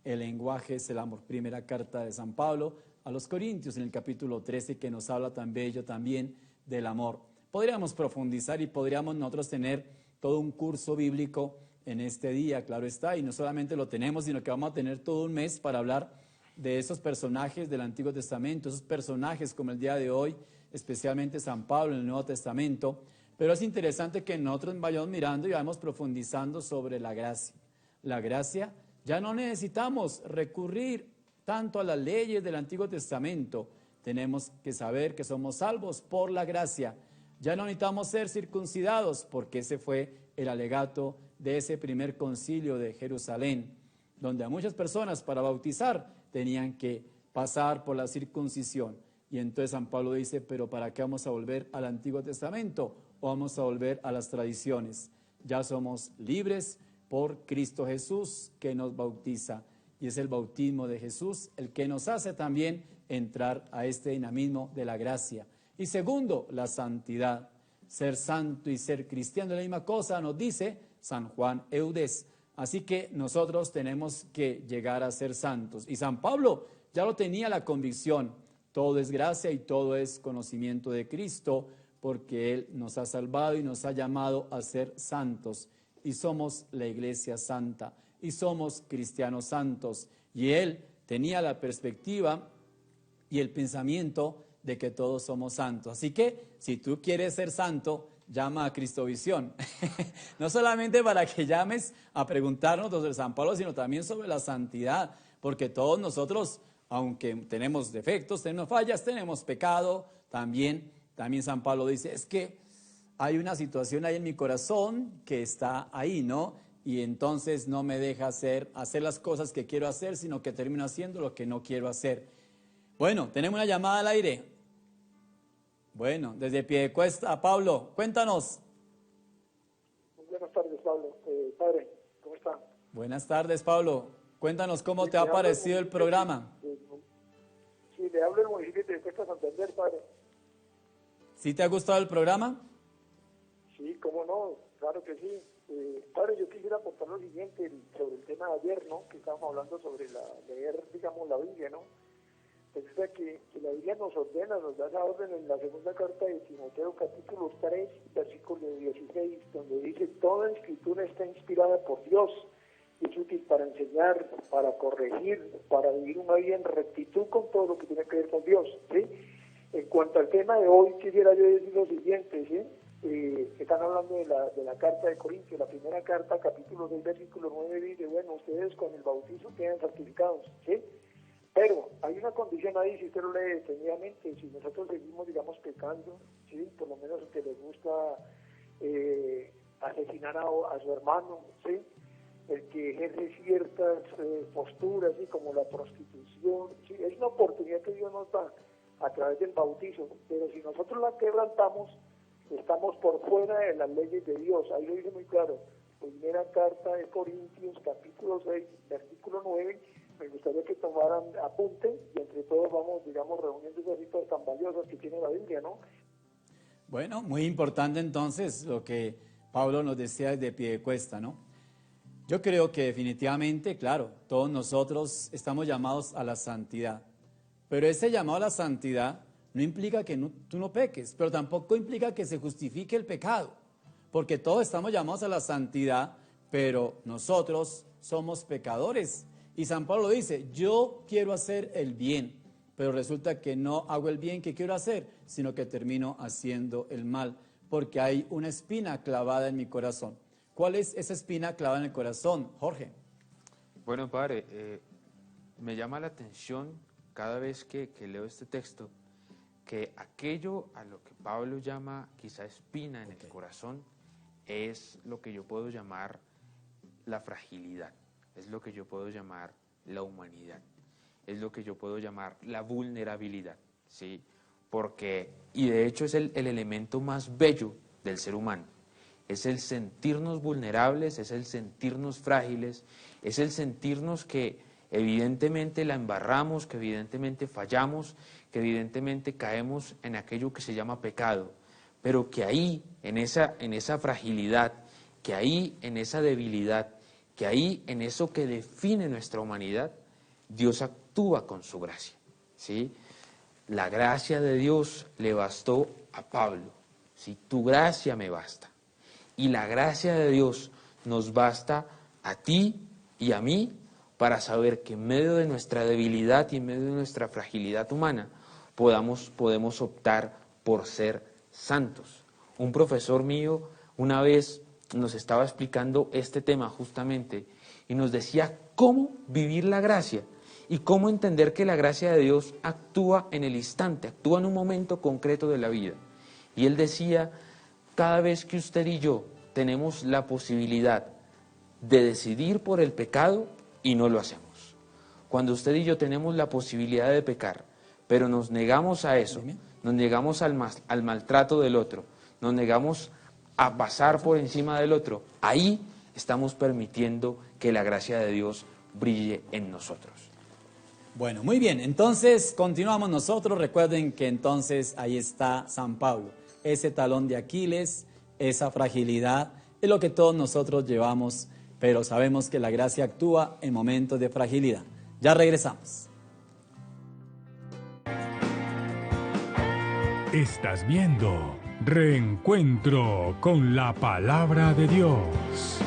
El lenguaje es el amor. Primera carta de San Pablo a los Corintios, en el capítulo 13, que nos habla tan bello también del amor. Podríamos profundizar y podríamos nosotros tener todo un curso bíblico en este día, claro está, y no solamente lo tenemos, sino que vamos a tener todo un mes para hablar de esos personajes del Antiguo Testamento, esos personajes como el día de hoy, especialmente San Pablo en el Nuevo Testamento. Pero es interesante que nosotros vayamos mirando y vayamos profundizando sobre la gracia. La gracia, ya no necesitamos recurrir tanto a las leyes del Antiguo Testamento. Tenemos que saber que somos salvos por la gracia. Ya no necesitamos ser circuncidados, porque ese fue el alegato de ese primer concilio de Jerusalén, donde a muchas personas para bautizar tenían que pasar por la circuncisión. Y entonces San Pablo dice, pero ¿para qué vamos a volver al Antiguo Testamento o vamos a volver a las tradiciones? Ya somos libres por Cristo Jesús, que nos bautiza. Y es el bautismo de Jesús el que nos hace también entrar a este dinamismo de la gracia. Y segundo, la santidad. Ser santo y ser cristiano es la misma cosa, nos dice San Juan Eudes. Así que nosotros tenemos que llegar a ser santos. Y San Pablo ya lo tenía la convicción. Todo es gracia y todo es conocimiento de Cristo, porque Él nos ha salvado y nos ha llamado a ser santos. Y somos la iglesia santa, y somos cristianos santos. Y Él tenía la perspectiva y el pensamiento de que todos somos santos. Así que, si tú quieres ser santo, llama a Cristovisión. No solamente para que llames a preguntarnos sobre San Pablo, sino también sobre la santidad, porque todos nosotros, aunque tenemos defectos, tenemos fallas, tenemos pecado, también San Pablo dice, es que hay una situación ahí en mi corazón que está ahí, ¿no? Y entonces no me deja hacer las cosas que quiero hacer, sino que termino haciendo lo que no quiero hacer. Bueno, tenemos una llamada al aire. Bueno, desde Piedecuesta, Pablo, cuéntanos. Buenas tardes, Pablo. Padre, ¿cómo está? Buenas tardes, Pablo. Cuéntanos cómo te ha parecido el programa. Sí, le hablo del municipio de Cuesta Santander, padre. ¿Sí te ha gustado el programa? Sí, cómo no, claro que sí. Padre, yo quisiera aportar lo siguiente sobre el tema de ayer, ¿no? Que estábamos hablando sobre leer, digamos, la Biblia, ¿no? Resulta que la Biblia nos ordena, nos da esa orden en la segunda carta de Timoteo, capítulo 3, versículo 16, donde dice: toda escritura está inspirada por Dios, y es útil para enseñar, para corregir, para vivir una vida en rectitud con todo lo que tiene que ver con Dios, ¿sí? En cuanto al tema de hoy, quisiera yo decir lo siguiente, ¿sí? Están hablando de la carta de Corintios, la primera carta, capítulo 6, versículo 9, dice: bueno, ustedes con el bautizo quedan santificados, ¿sí? Pero hay una condición ahí, si usted lo lee detenidamente, si nosotros seguimos, digamos, pecando, ¿sí? Por lo menos el que le gusta asesinar a su hermano, ¿sí? El que ejerce ciertas posturas, ¿sí? Como la prostitución, ¿sí? Es una oportunidad que Dios nos da a través del bautizo, pero si nosotros la quebrantamos, estamos por fuera de las leyes de Dios. Ahí lo dice muy claro, primera carta de Corintios, capítulo 6, versículo 9, me gustaría que tomaran apunte y entre todos vamos, digamos, reuniendo esas citas tan valiosas que tiene la Biblia, ¿no? Bueno, muy importante entonces lo que Pablo nos decía desde Piedecuesta, ¿no? Yo creo que definitivamente, claro, todos nosotros estamos llamados a la santidad, pero ese llamado a la santidad no implica que tú no peques, pero tampoco implica que se justifique el pecado, porque todos estamos llamados a la santidad, pero nosotros somos pecadores. Y San Pablo dice: yo quiero hacer el bien, pero resulta que no hago el bien que quiero hacer, sino que termino haciendo el mal, porque hay una espina clavada en mi corazón. ¿Cuál es esa espina clavada en el corazón, Jorge? Bueno, padre, me llama la atención cada vez que leo este texto, que aquello a lo que Pablo llama quizá espina en el corazón es lo que yo puedo llamar la fragilidad, es lo que yo puedo llamar la humanidad, es lo que yo puedo llamar la vulnerabilidad, ¿sí? Porque, y de hecho es el elemento más bello del ser humano, es el sentirnos vulnerables, es el sentirnos frágiles, es el sentirnos que evidentemente la embarramos, que evidentemente fallamos, que evidentemente caemos en aquello que se llama pecado, pero que ahí, en esa fragilidad, que ahí, en esa debilidad, que ahí, en eso que define nuestra humanidad, Dios actúa con su gracia, ¿sí? La gracia de Dios le bastó a Pablo, ¿sí? Tu gracia me basta. Y la gracia de Dios nos basta a ti y a mí para saber que en medio de nuestra debilidad y en medio de nuestra fragilidad humana podemos optar por ser santos. Un profesor mío una vez nos estaba explicando este tema justamente y nos decía cómo vivir la gracia y cómo entender que la gracia de Dios actúa en el instante, actúa en un momento concreto de la vida. Y él decía: cada vez que usted y yo tenemos la posibilidad de decidir por el pecado y no lo hacemos. Cuando usted y yo tenemos la posibilidad de pecar, pero nos negamos a eso, nos negamos al maltrato del otro, nos negamos a pasar por encima del otro, ahí estamos permitiendo que la gracia de Dios brille en nosotros. Bueno, muy bien, entonces continuamos nosotros. Recuerden que entonces ahí está San Pablo, ese talón de Aquiles, esa fragilidad, es lo que todos nosotros llevamos, pero sabemos que la gracia actúa en momentos de fragilidad. Ya regresamos. Estás viendo Reencuentro con la Palabra de Dios.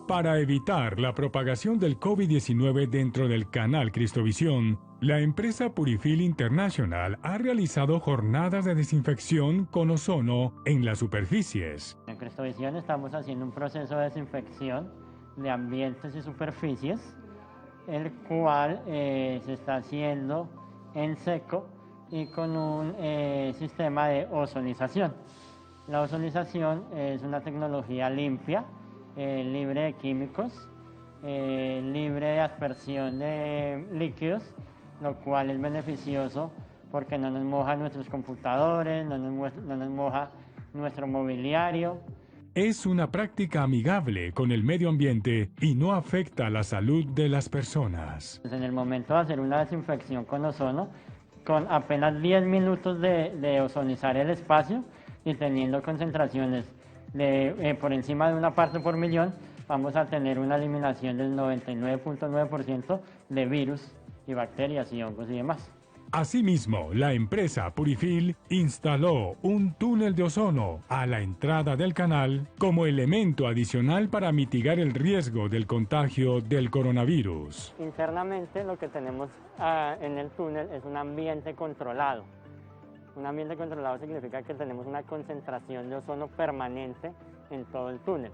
Para evitar la propagación del COVID-19 dentro del canal Cristovisión, la empresa Purifil International ha realizado jornadas de desinfección con ozono en las superficies. En Cristovisión estamos haciendo un proceso de desinfección de ambientes y superficies, el cual se está haciendo en seco y con un sistema de ozonización. La ozonización es una tecnología limpia, libre de químicos, libre de aspersión de líquidos, lo cual es beneficioso porque no nos moja nuestros computadores, no nos moja nuestro mobiliario. Es una práctica amigable con el medio ambiente y no afecta la salud de las personas. En el momento de hacer una desinfección con ozono, con apenas 10 minutos de ozonizar el espacio y teniendo concentraciones por encima de 1 parte por millón, vamos a tener una eliminación del 99.9% de virus y bacterias y hongos y demás. Asimismo, la empresa Purifil instaló un túnel de ozono a la entrada del canal como elemento adicional para mitigar el riesgo del contagio del coronavirus. Internamente lo que tenemos en el túnel es un ambiente controlado. Un ambiente controlado significa que tenemos una concentración de ozono permanente en todo el túnel.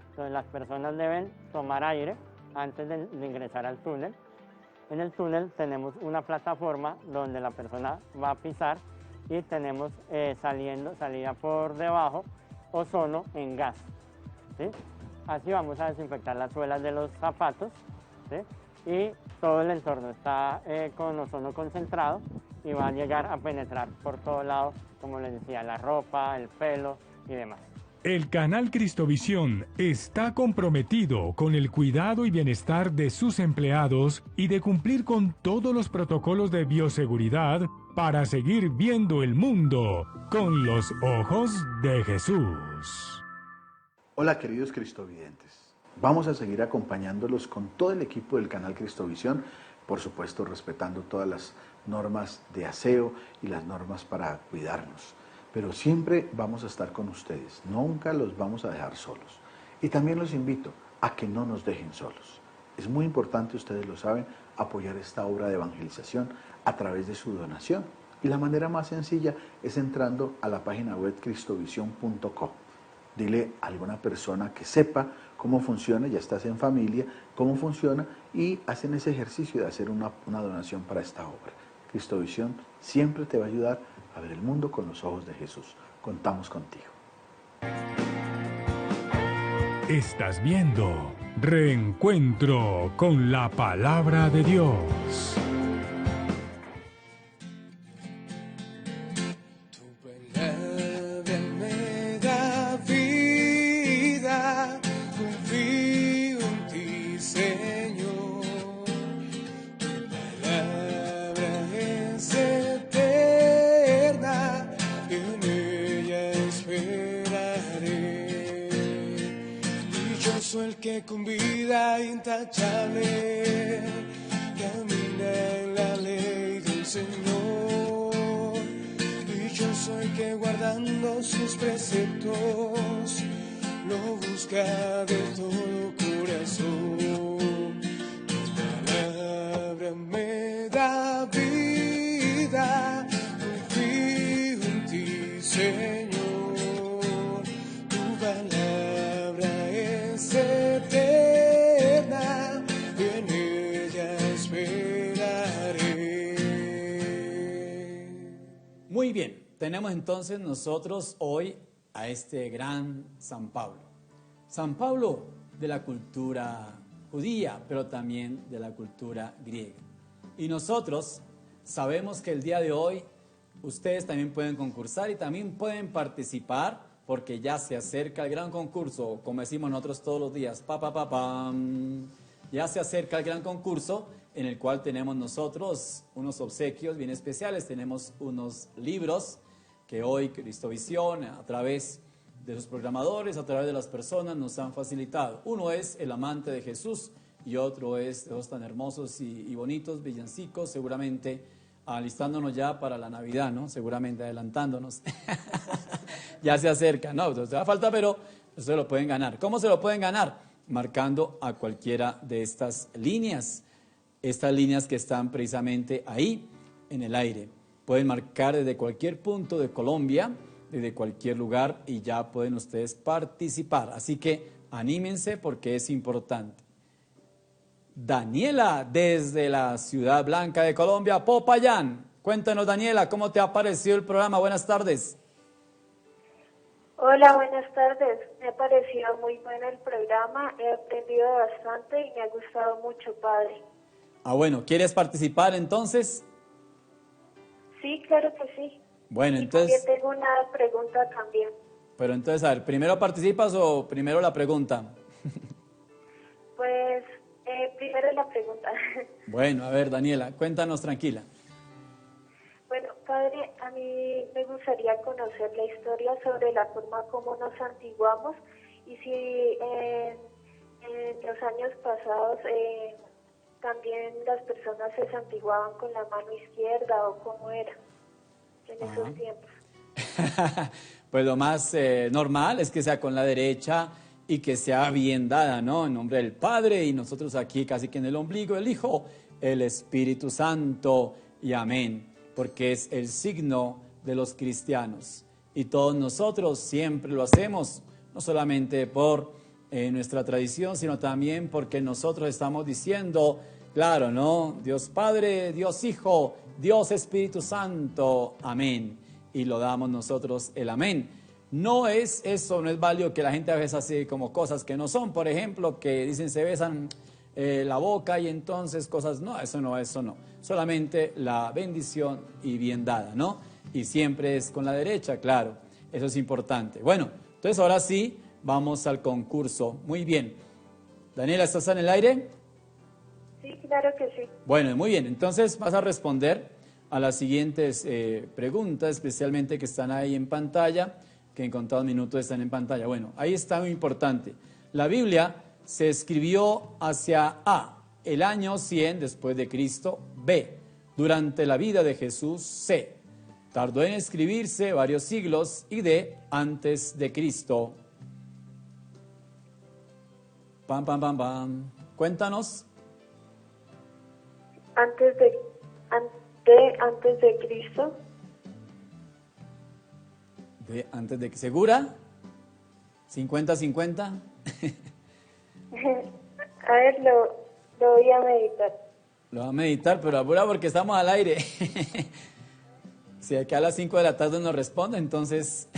Entonces las personas deben tomar aire antes de ingresar al túnel. En el túnel tenemos una plataforma donde la persona va a pisar y tenemos salida por debajo, ozono en gas, ¿sí? Así vamos a desinfectar las suelas de los zapatos, ¿sí? Y todo el entorno está con ozono concentrado y va a llegar a penetrar por todo lado, como les decía, la ropa, el pelo y demás. El canal Cristovisión está comprometido con el cuidado y bienestar de sus empleados y de cumplir con todos los protocolos de bioseguridad para seguir viendo el mundo con los ojos de Jesús. Hola queridos cristovidentes, vamos a seguir acompañándolos con todo el equipo del canal Cristovisión, por supuesto respetando todas las normas de aseo y las normas para cuidarnos. Pero siempre vamos a estar con ustedes, nunca los vamos a dejar solos. Y también los invito a que no nos dejen solos. Es muy importante, ustedes lo saben, apoyar esta obra de evangelización a través de su donación. Y la manera más sencilla es entrando a la página web cristovision.co. Dile a alguna persona que sepa cómo funciona, ya estás en familia, cómo funciona y hacen ese ejercicio de hacer una donación para esta obra. Cristovisión siempre te va a ayudar a ver el mundo con los ojos de Jesús. Contamos contigo. Estás viendo Reencuentro con la Palabra de Dios. Tu palabra me da vida, confío en ti, Señor. Tu palabra es eterna, en ella esperaré. Dichoso el que con vida intachable camina en la ley del Señor. Dichoso el que guardando sus preceptos lo busca de todo corazón. Tu palabra me da vida, confío en ti, Señor. Tu palabra es eterna, en ella esperaré. Muy bien, tenemos entonces nosotros hoy a este gran San Pablo. San Pablo de la cultura judía, pero también de la cultura griega. Y nosotros sabemos que el día de hoy ustedes también pueden concursar y también pueden participar porque ya se acerca el gran concurso, como decimos nosotros todos los días, pam. Ya se acerca el gran concurso en el cual tenemos nosotros unos obsequios bien especiales, tenemos unos libros que hoy Cristovisión a través de sus programadores, a través de las personas nos han facilitado. Uno es El amante de Jesús y otro es dos tan hermosos y bonitos villancicos, seguramente alistándonos ya para la Navidad, ¿no? Seguramente adelantándonos. Ya se acerca, no, entonces da falta, pero ustedes lo pueden ganar. ¿Cómo se lo pueden ganar? Marcando a cualquiera de estas líneas que están precisamente ahí en el aire. Pueden marcar desde cualquier punto de Colombia, desde cualquier lugar y ya pueden ustedes participar. Así que anímense porque es importante. Daniela, desde la Ciudad Blanca de Colombia, Popayán. Cuéntanos, Daniela, ¿cómo te ha parecido el programa? Buenas tardes. Hola, buenas tardes. Me ha parecido muy bueno el programa, he aprendido bastante y me ha gustado mucho, padre. Bueno, ¿quieres participar entonces? Sí, claro que sí. Bueno, y entonces... también tengo una pregunta también. Pero entonces, a ver, ¿primero participas o primero la pregunta? Pues primero la pregunta. Bueno, a ver, Daniela, cuéntanos tranquila. Bueno, padre, a mí me gustaría conocer la historia sobre la forma como nos santiguamos y si en los años pasados también las personas se santiguaban con la mano izquierda o cómo era en esos tiempos. Pues lo más normal es que sea con la derecha y que sea bien dada, ¿no? En nombre del Padre y nosotros aquí casi que en el ombligo, el Hijo, el Espíritu Santo y amén, porque es el signo de los cristianos. Y todos nosotros siempre lo hacemos, no solamente por nuestra tradición, sino también porque nosotros estamos diciendo, claro, ¿no? Dios Padre, Dios Hijo, Dios Espíritu Santo, amén. Y lo damos nosotros el amén. No es eso, no es válido que la gente a veces hace como cosas que no son. Por ejemplo, que dicen se besan la boca y entonces cosas, no, eso no. Solamente la bendición y bien dada, ¿no? Y siempre es con la derecha, claro, eso es importante. Bueno, entonces ahora sí, vamos al concurso. Muy bien. Daniela, ¿estás en el aire? Sí, claro que sí. Bueno, muy bien. Entonces vas a responder a las siguientes preguntas, especialmente que están ahí en pantalla, que en contados minutos están en pantalla. Bueno, ahí está muy importante. La Biblia se escribió hacia A, el año 100 después de Cristo, B, durante la vida de Jesús, C, tardó en escribirse varios siglos, y D, antes de Cristo. Pam, pam, pam, pam. Cuéntanos. Antes de Cristo. ¿Segura? ¿50-50? A ver, lo voy a meditar. Lo va a meditar, pero apura porque estamos al aire. Si aquí a las 5 de la tarde nos responde, entonces...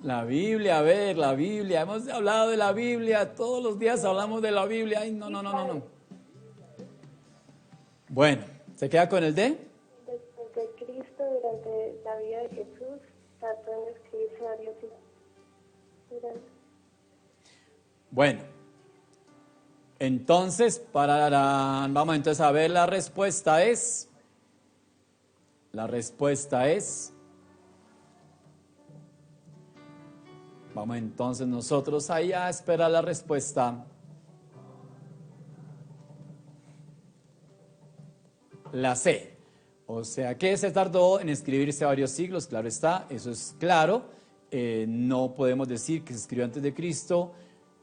La Biblia, a ver, la Biblia. Hemos hablado de la Biblia, todos los días hablamos de la Biblia. Ay, no. Bueno, ¿se queda con el D? Después de Cristo, durante la vida de Jesús, trató de escribirse varios siglos. Bueno, entonces, vamos entonces a ver, la respuesta es... Vamos entonces nosotros ahí a esperar la respuesta. La C. O sea que se tardó en escribirse varios siglos, claro está, eso es claro. No podemos decir que se escribió antes de Cristo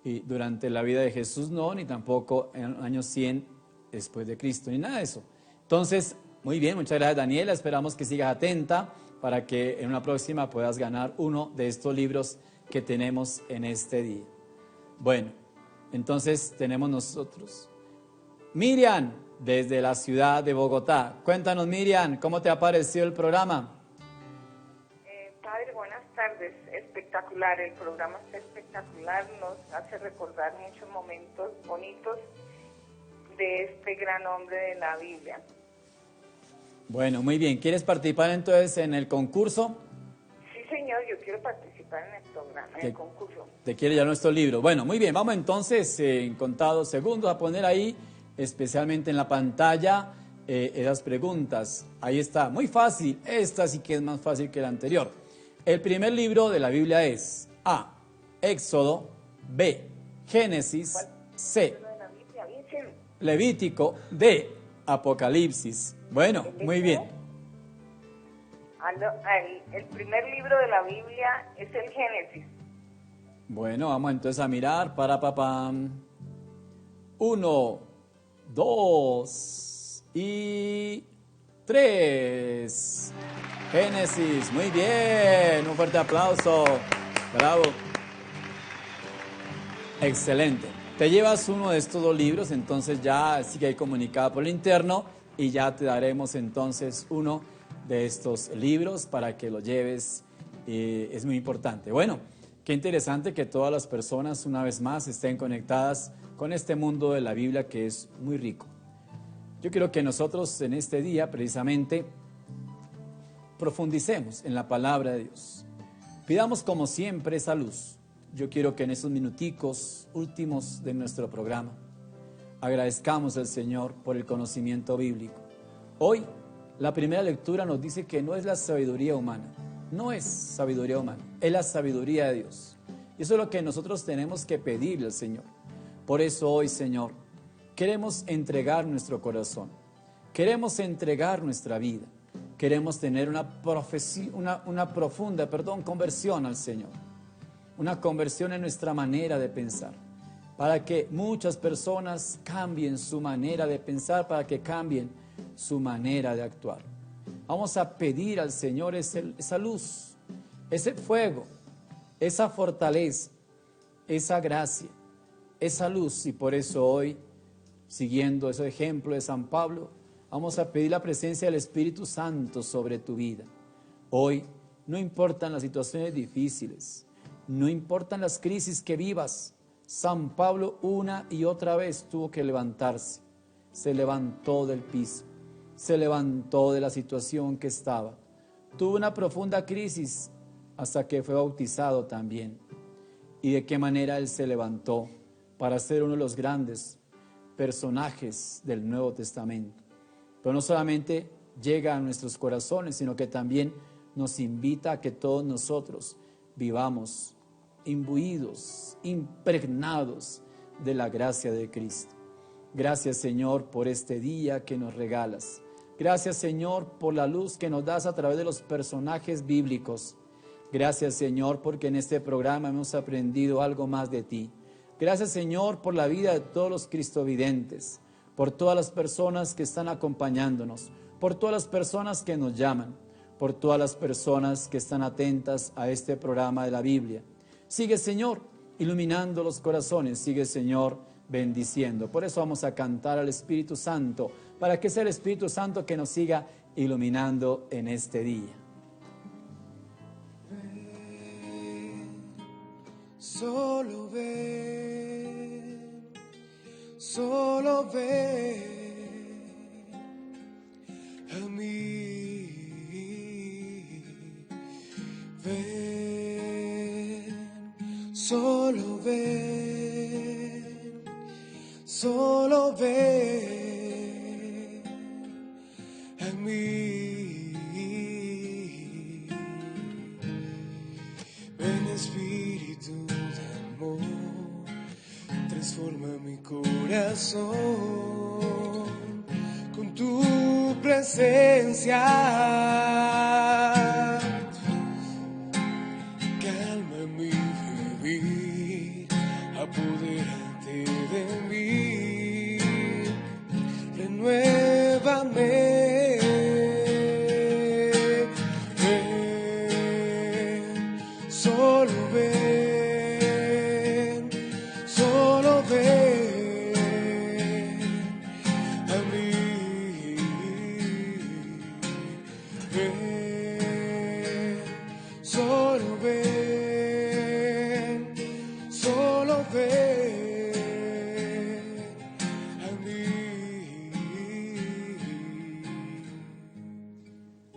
y durante la vida de Jesús, no, ni tampoco en el año 100 después de Cristo, ni nada de eso. Entonces, muy bien, muchas gracias Daniela, esperamos que sigas atenta para que en una próxima puedas ganar uno de estos libros que tenemos en este día. Bueno, entonces tenemos nosotros. Miriam, desde la ciudad de Bogotá. Cuéntanos, Miriam, ¿cómo te ha parecido el programa? Padre, buenas tardes. Espectacular, el programa está espectacular, nos hace recordar muchos momentos bonitos de este gran hombre de la Biblia. Bueno, muy bien. ¿Quieres participar entonces en el concurso? Sí, señor, yo quiero participar en el programa, en el concurso. ¿Te quiere ya nuestro libro? Bueno, muy bien, vamos entonces en contados segundos a poner ahí, especialmente en la pantalla, esas preguntas. Ahí está, muy fácil, esta sí que es más fácil que la anterior. El primer libro de la Biblia es A, Éxodo, B, Génesis, C, Levítico, D, Apocalipsis. Bueno, muy bien. El primer libro de la Biblia es el Génesis. Bueno, vamos entonces a mirar para papam. 1, 2 y 3. Génesis, muy bien, un fuerte aplauso. Bravo. Excelente. Te llevas uno de estos dos libros, entonces ya sigue ahí comunicado por el interno y ya te daremos entonces uno de estos libros para que lo lleves, es muy importante. Bueno, qué interesante que todas las personas una vez más estén conectadas con este mundo de la Biblia que es muy rico. Yo quiero que nosotros en este día precisamente profundicemos en la palabra de Dios. Pidamos como siempre esa luz. Yo quiero que en esos minuticos últimos de nuestro programa agradezcamos al Señor por el conocimiento bíblico. Hoy la primera lectura nos dice que no es la sabiduría humana, no es sabiduría humana, es la sabiduría de Dios. Y eso es lo que nosotros tenemos que pedirle al Señor. Por eso hoy, Señor, queremos entregar nuestro corazón, queremos entregar nuestra vida, queremos tener una profunda conversión al Señor, una conversión en nuestra manera de pensar, para que muchas personas cambien su manera de pensar, para que cambien su manera de actuar. Vamos a pedir al Señor esa luz, ese fuego, esa fortaleza, esa gracia, esa luz. Y por eso hoy, siguiendo ese ejemplo de San Pablo, vamos a pedir la presencia del Espíritu Santo sobre tu vida. Hoy no importan las situaciones difíciles, no importan las crisis que vivas. San Pablo una y otra vez tuvo que levantarse. Se levantó del piso, se levantó de la situación que estaba. Tuvo una profunda crisis hasta que fue bautizado también. ¿Y de qué manera él se levantó para ser uno de los grandes personajes del Nuevo Testamento? Pero no solamente llega a nuestros corazones, sino que también nos invita a que todos nosotros vivamos imbuidos, impregnados de la gracia de Cristo. Gracias, Señor, por este día que nos regalas. Gracias, Señor, por la luz que nos das a través de los personajes bíblicos. Gracias, Señor, porque en este programa hemos aprendido algo más de ti. Gracias, Señor, por la vida de todos los cristovidentes, por todas las personas que están acompañándonos, por todas las personas que nos llaman, por todas las personas que están atentas a este programa de la Biblia. Sigue, Señor, iluminando los corazones. Sigue, Señor, bendiciendo. Por eso vamos a cantar al Espíritu Santo, para que sea el Espíritu Santo que nos siga iluminando en este día. Solo ven, solo ven a mí, ven, solo ven, solo ven a mí, ven Espíritu de amor, transforma mi corazón con tu presencia, calma mi vivir, apodérate de mí, renuévame. Solo ven a mí, ven, solo ven a mí.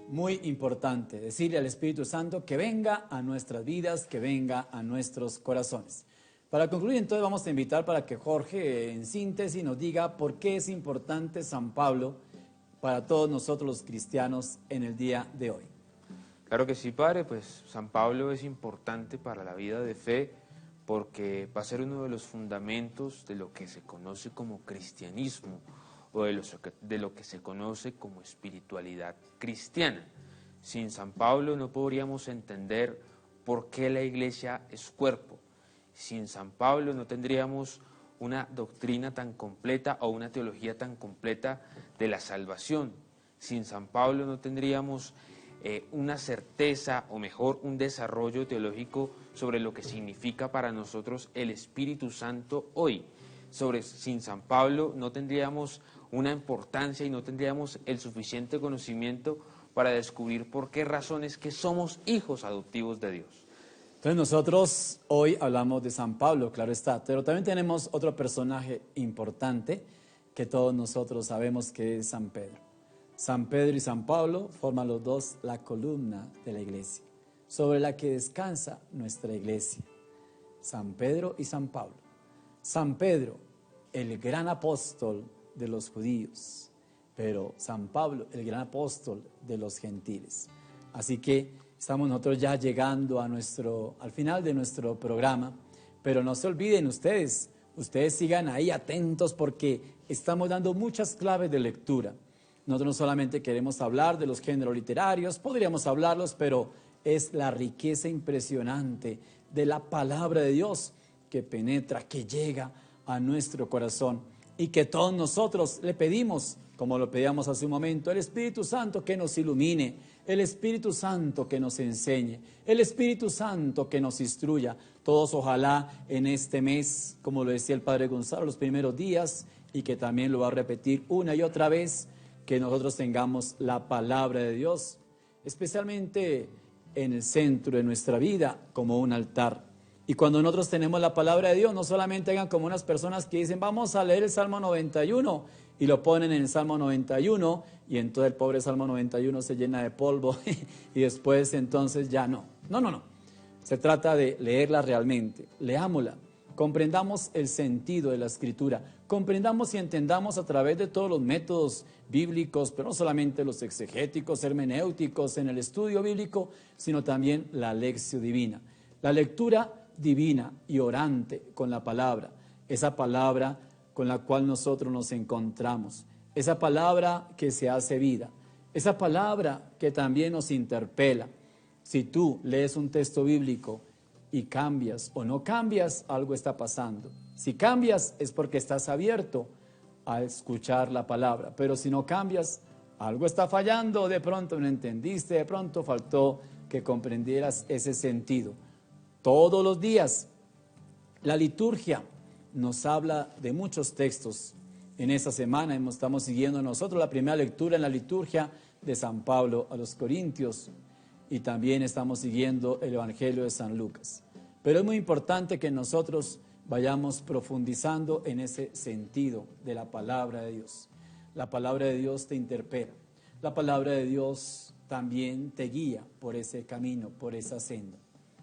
Muy importante decirle al Espíritu Santo que venga a nuestras vidas, que venga a nuestros corazones. Para concluir, entonces, vamos a invitar para que Jorge, en síntesis, nos diga por qué es importante San Pablo para todos nosotros los cristianos en el día de hoy. Claro que sí, Padre, pues San Pablo es importante para la vida de fe porque va a ser uno de los fundamentos de lo que se conoce como cristianismo o de lo que se conoce como espiritualidad cristiana. Sin San Pablo no podríamos entender por qué la iglesia es cuerpo. Sin San Pablo no tendríamos una doctrina tan completa o una teología tan completa de la salvación. Sin San Pablo no tendríamos una certeza, o mejor, un desarrollo teológico sobre lo que significa para nosotros el Espíritu Santo hoy. Sin San Pablo no tendríamos una importancia y no tendríamos el suficiente conocimiento para descubrir por qué razones que somos hijos adoptivos de Dios. Entonces nosotros hoy hablamos de San Pablo, claro está, pero también tenemos otro personaje importante que todos nosotros sabemos que es San Pedro. San Pedro y San Pablo forman los dos la columna de la iglesia, sobre la que descansa nuestra iglesia. San Pedro y San Pablo. San Pedro, el gran apóstol de los judíos, pero San Pablo, el gran apóstol de los gentiles. Así que estamos nosotros ya llegando al final de nuestro programa, pero no se olviden ustedes sigan ahí atentos porque estamos dando muchas claves de lectura. Nosotros no solamente queremos hablar de los géneros literarios, podríamos hablarlos, pero es la riqueza impresionante de la palabra de Dios que penetra, que llega a nuestro corazón y que todos nosotros le pedimos, como lo pedíamos hace un momento, el Espíritu Santo que nos ilumine, el Espíritu Santo que nos enseñe, el Espíritu Santo que nos instruya. Todos ojalá en este mes, como lo decía el Padre Gonzalo, los primeros días, y que también lo va a repetir una y otra vez, que nosotros tengamos la palabra de Dios, especialmente en el centro de nuestra vida, como un altar. Y cuando nosotros tenemos la palabra de Dios, no solamente hagan como unas personas que dicen, vamos a leer el Salmo 91, y lo ponen en el Salmo 91, y entonces el pobre Salmo 91 se llena de polvo, y después entonces ya no. No. Se trata de leerla realmente, leámosla, comprendamos el sentido de la Escritura, comprendamos y entendamos a través de todos los métodos bíblicos, pero no solamente los exegéticos, hermenéuticos en el estudio bíblico, sino también la lección divina. La lectura divina y orante con la palabra, esa palabra con la cual nosotros nos encontramos, esa palabra que se hace vida, esa palabra que también nos interpela. Si tú lees un texto bíblico y cambias o no cambias, algo está pasando. Si cambias es porque estás abierto a escuchar la palabra, pero si no cambias, algo está fallando, de pronto no entendiste, de pronto faltó que comprendieras ese sentido. Todos los días la liturgia nos habla de muchos textos. En esta semana estamos siguiendo nosotros la primera lectura en la liturgia de San Pablo a los Corintios y también estamos siguiendo el Evangelio de San Lucas. Pero es muy importante que nosotros vayamos profundizando en ese sentido de la palabra de Dios. La palabra de Dios te interpela. La palabra de Dios también te guía por ese camino, por esa senda.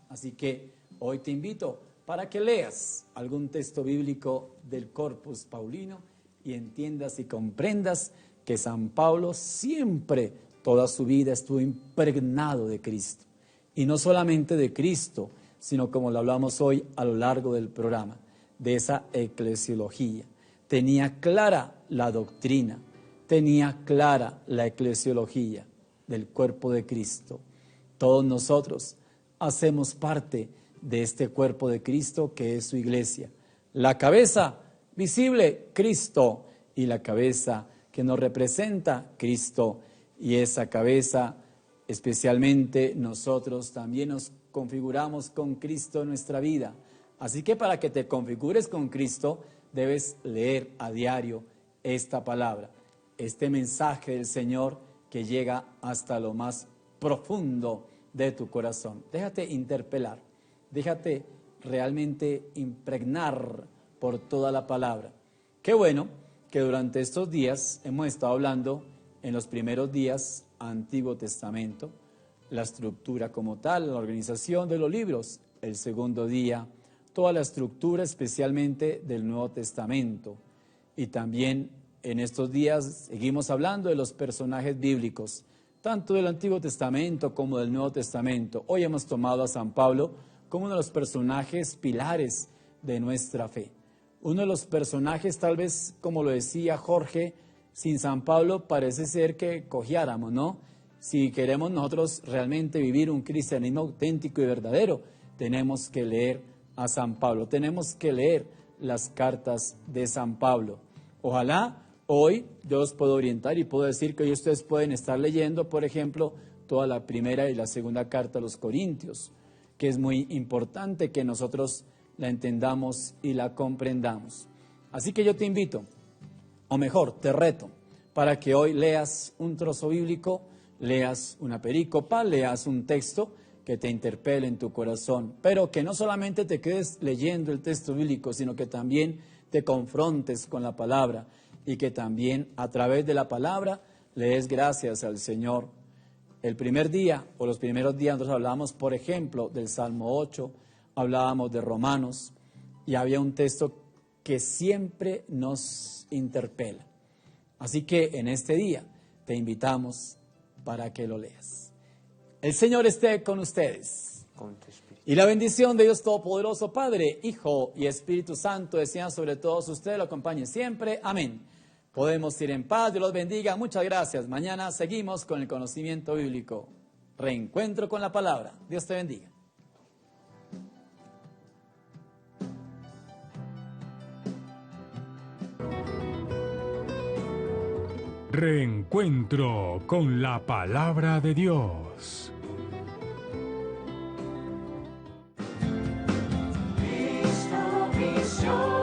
Así que hoy te invito para que leas algún texto bíblico del Corpus Paulino y entiendas y comprendas que San Pablo siempre, toda su vida, estuvo impregnado de Cristo. Y no solamente de Cristo, sino como lo hablamos hoy a lo largo del programa, de esa eclesiología. Tenía clara la doctrina, tenía clara la eclesiología del cuerpo de Cristo. Todos nosotros hacemos parte de este cuerpo de Cristo que es su iglesia. La cabeza visible, Cristo, y la cabeza que nos representa, Cristo, y esa cabeza, especialmente nosotros también nos configuramos con Cristo en nuestra vida. Así que para que te configures con Cristo, debes leer a diario esta palabra, este mensaje del Señor que llega hasta lo más profundo de tu corazón. Déjate interpelar, déjate realmente impregnar por toda la palabra. Qué bueno que durante estos días hemos estado hablando en los primeros días Antiguo Testamento, la estructura como tal, la organización de los libros. El segundo día, toda la estructura especialmente del Nuevo Testamento. Y también en estos días seguimos hablando de los personajes bíblicos, tanto del Antiguo Testamento como del Nuevo Testamento. Hoy hemos tomado a San Pablo como uno de los personajes pilares de nuestra fe. Uno de los personajes, tal vez, como lo decía Jorge, sin San Pablo parece ser que cojeáramos, ¿no? Si queremos nosotros realmente vivir un cristianismo auténtico y verdadero, tenemos que leer a San Pablo, tenemos que leer las cartas de San Pablo. Ojalá hoy yo os puedo orientar y puedo decir que hoy ustedes pueden estar leyendo, por ejemplo, toda la primera y la segunda carta a los Corintios, que es muy importante que nosotros la entendamos y la comprendamos. Así que yo te invito, o mejor, te reto, para que hoy leas un trozo bíblico, leas una perícopa, leas un texto que te interpele en tu corazón, pero que no solamente te quedes leyendo el texto bíblico, sino que también te confrontes con la palabra y que también a través de la palabra le des gracias al Señor. El primer día, o los primeros días, nosotros hablábamos, por ejemplo, del Salmo 8, hablábamos de Romanos, y había un texto que siempre nos interpela. Así que en este día te invitamos para que lo leas. El Señor esté con ustedes. Con tu espíritu. Y la bendición de Dios Todopoderoso, Padre, Hijo y Espíritu Santo, descienda sobre todos ustedes, lo acompañe siempre. Amén. Podemos ir en paz, Dios los bendiga. Muchas gracias. Mañana seguimos con el conocimiento bíblico. Reencuentro con la palabra. Dios te bendiga. Reencuentro con la palabra de Dios. Visión.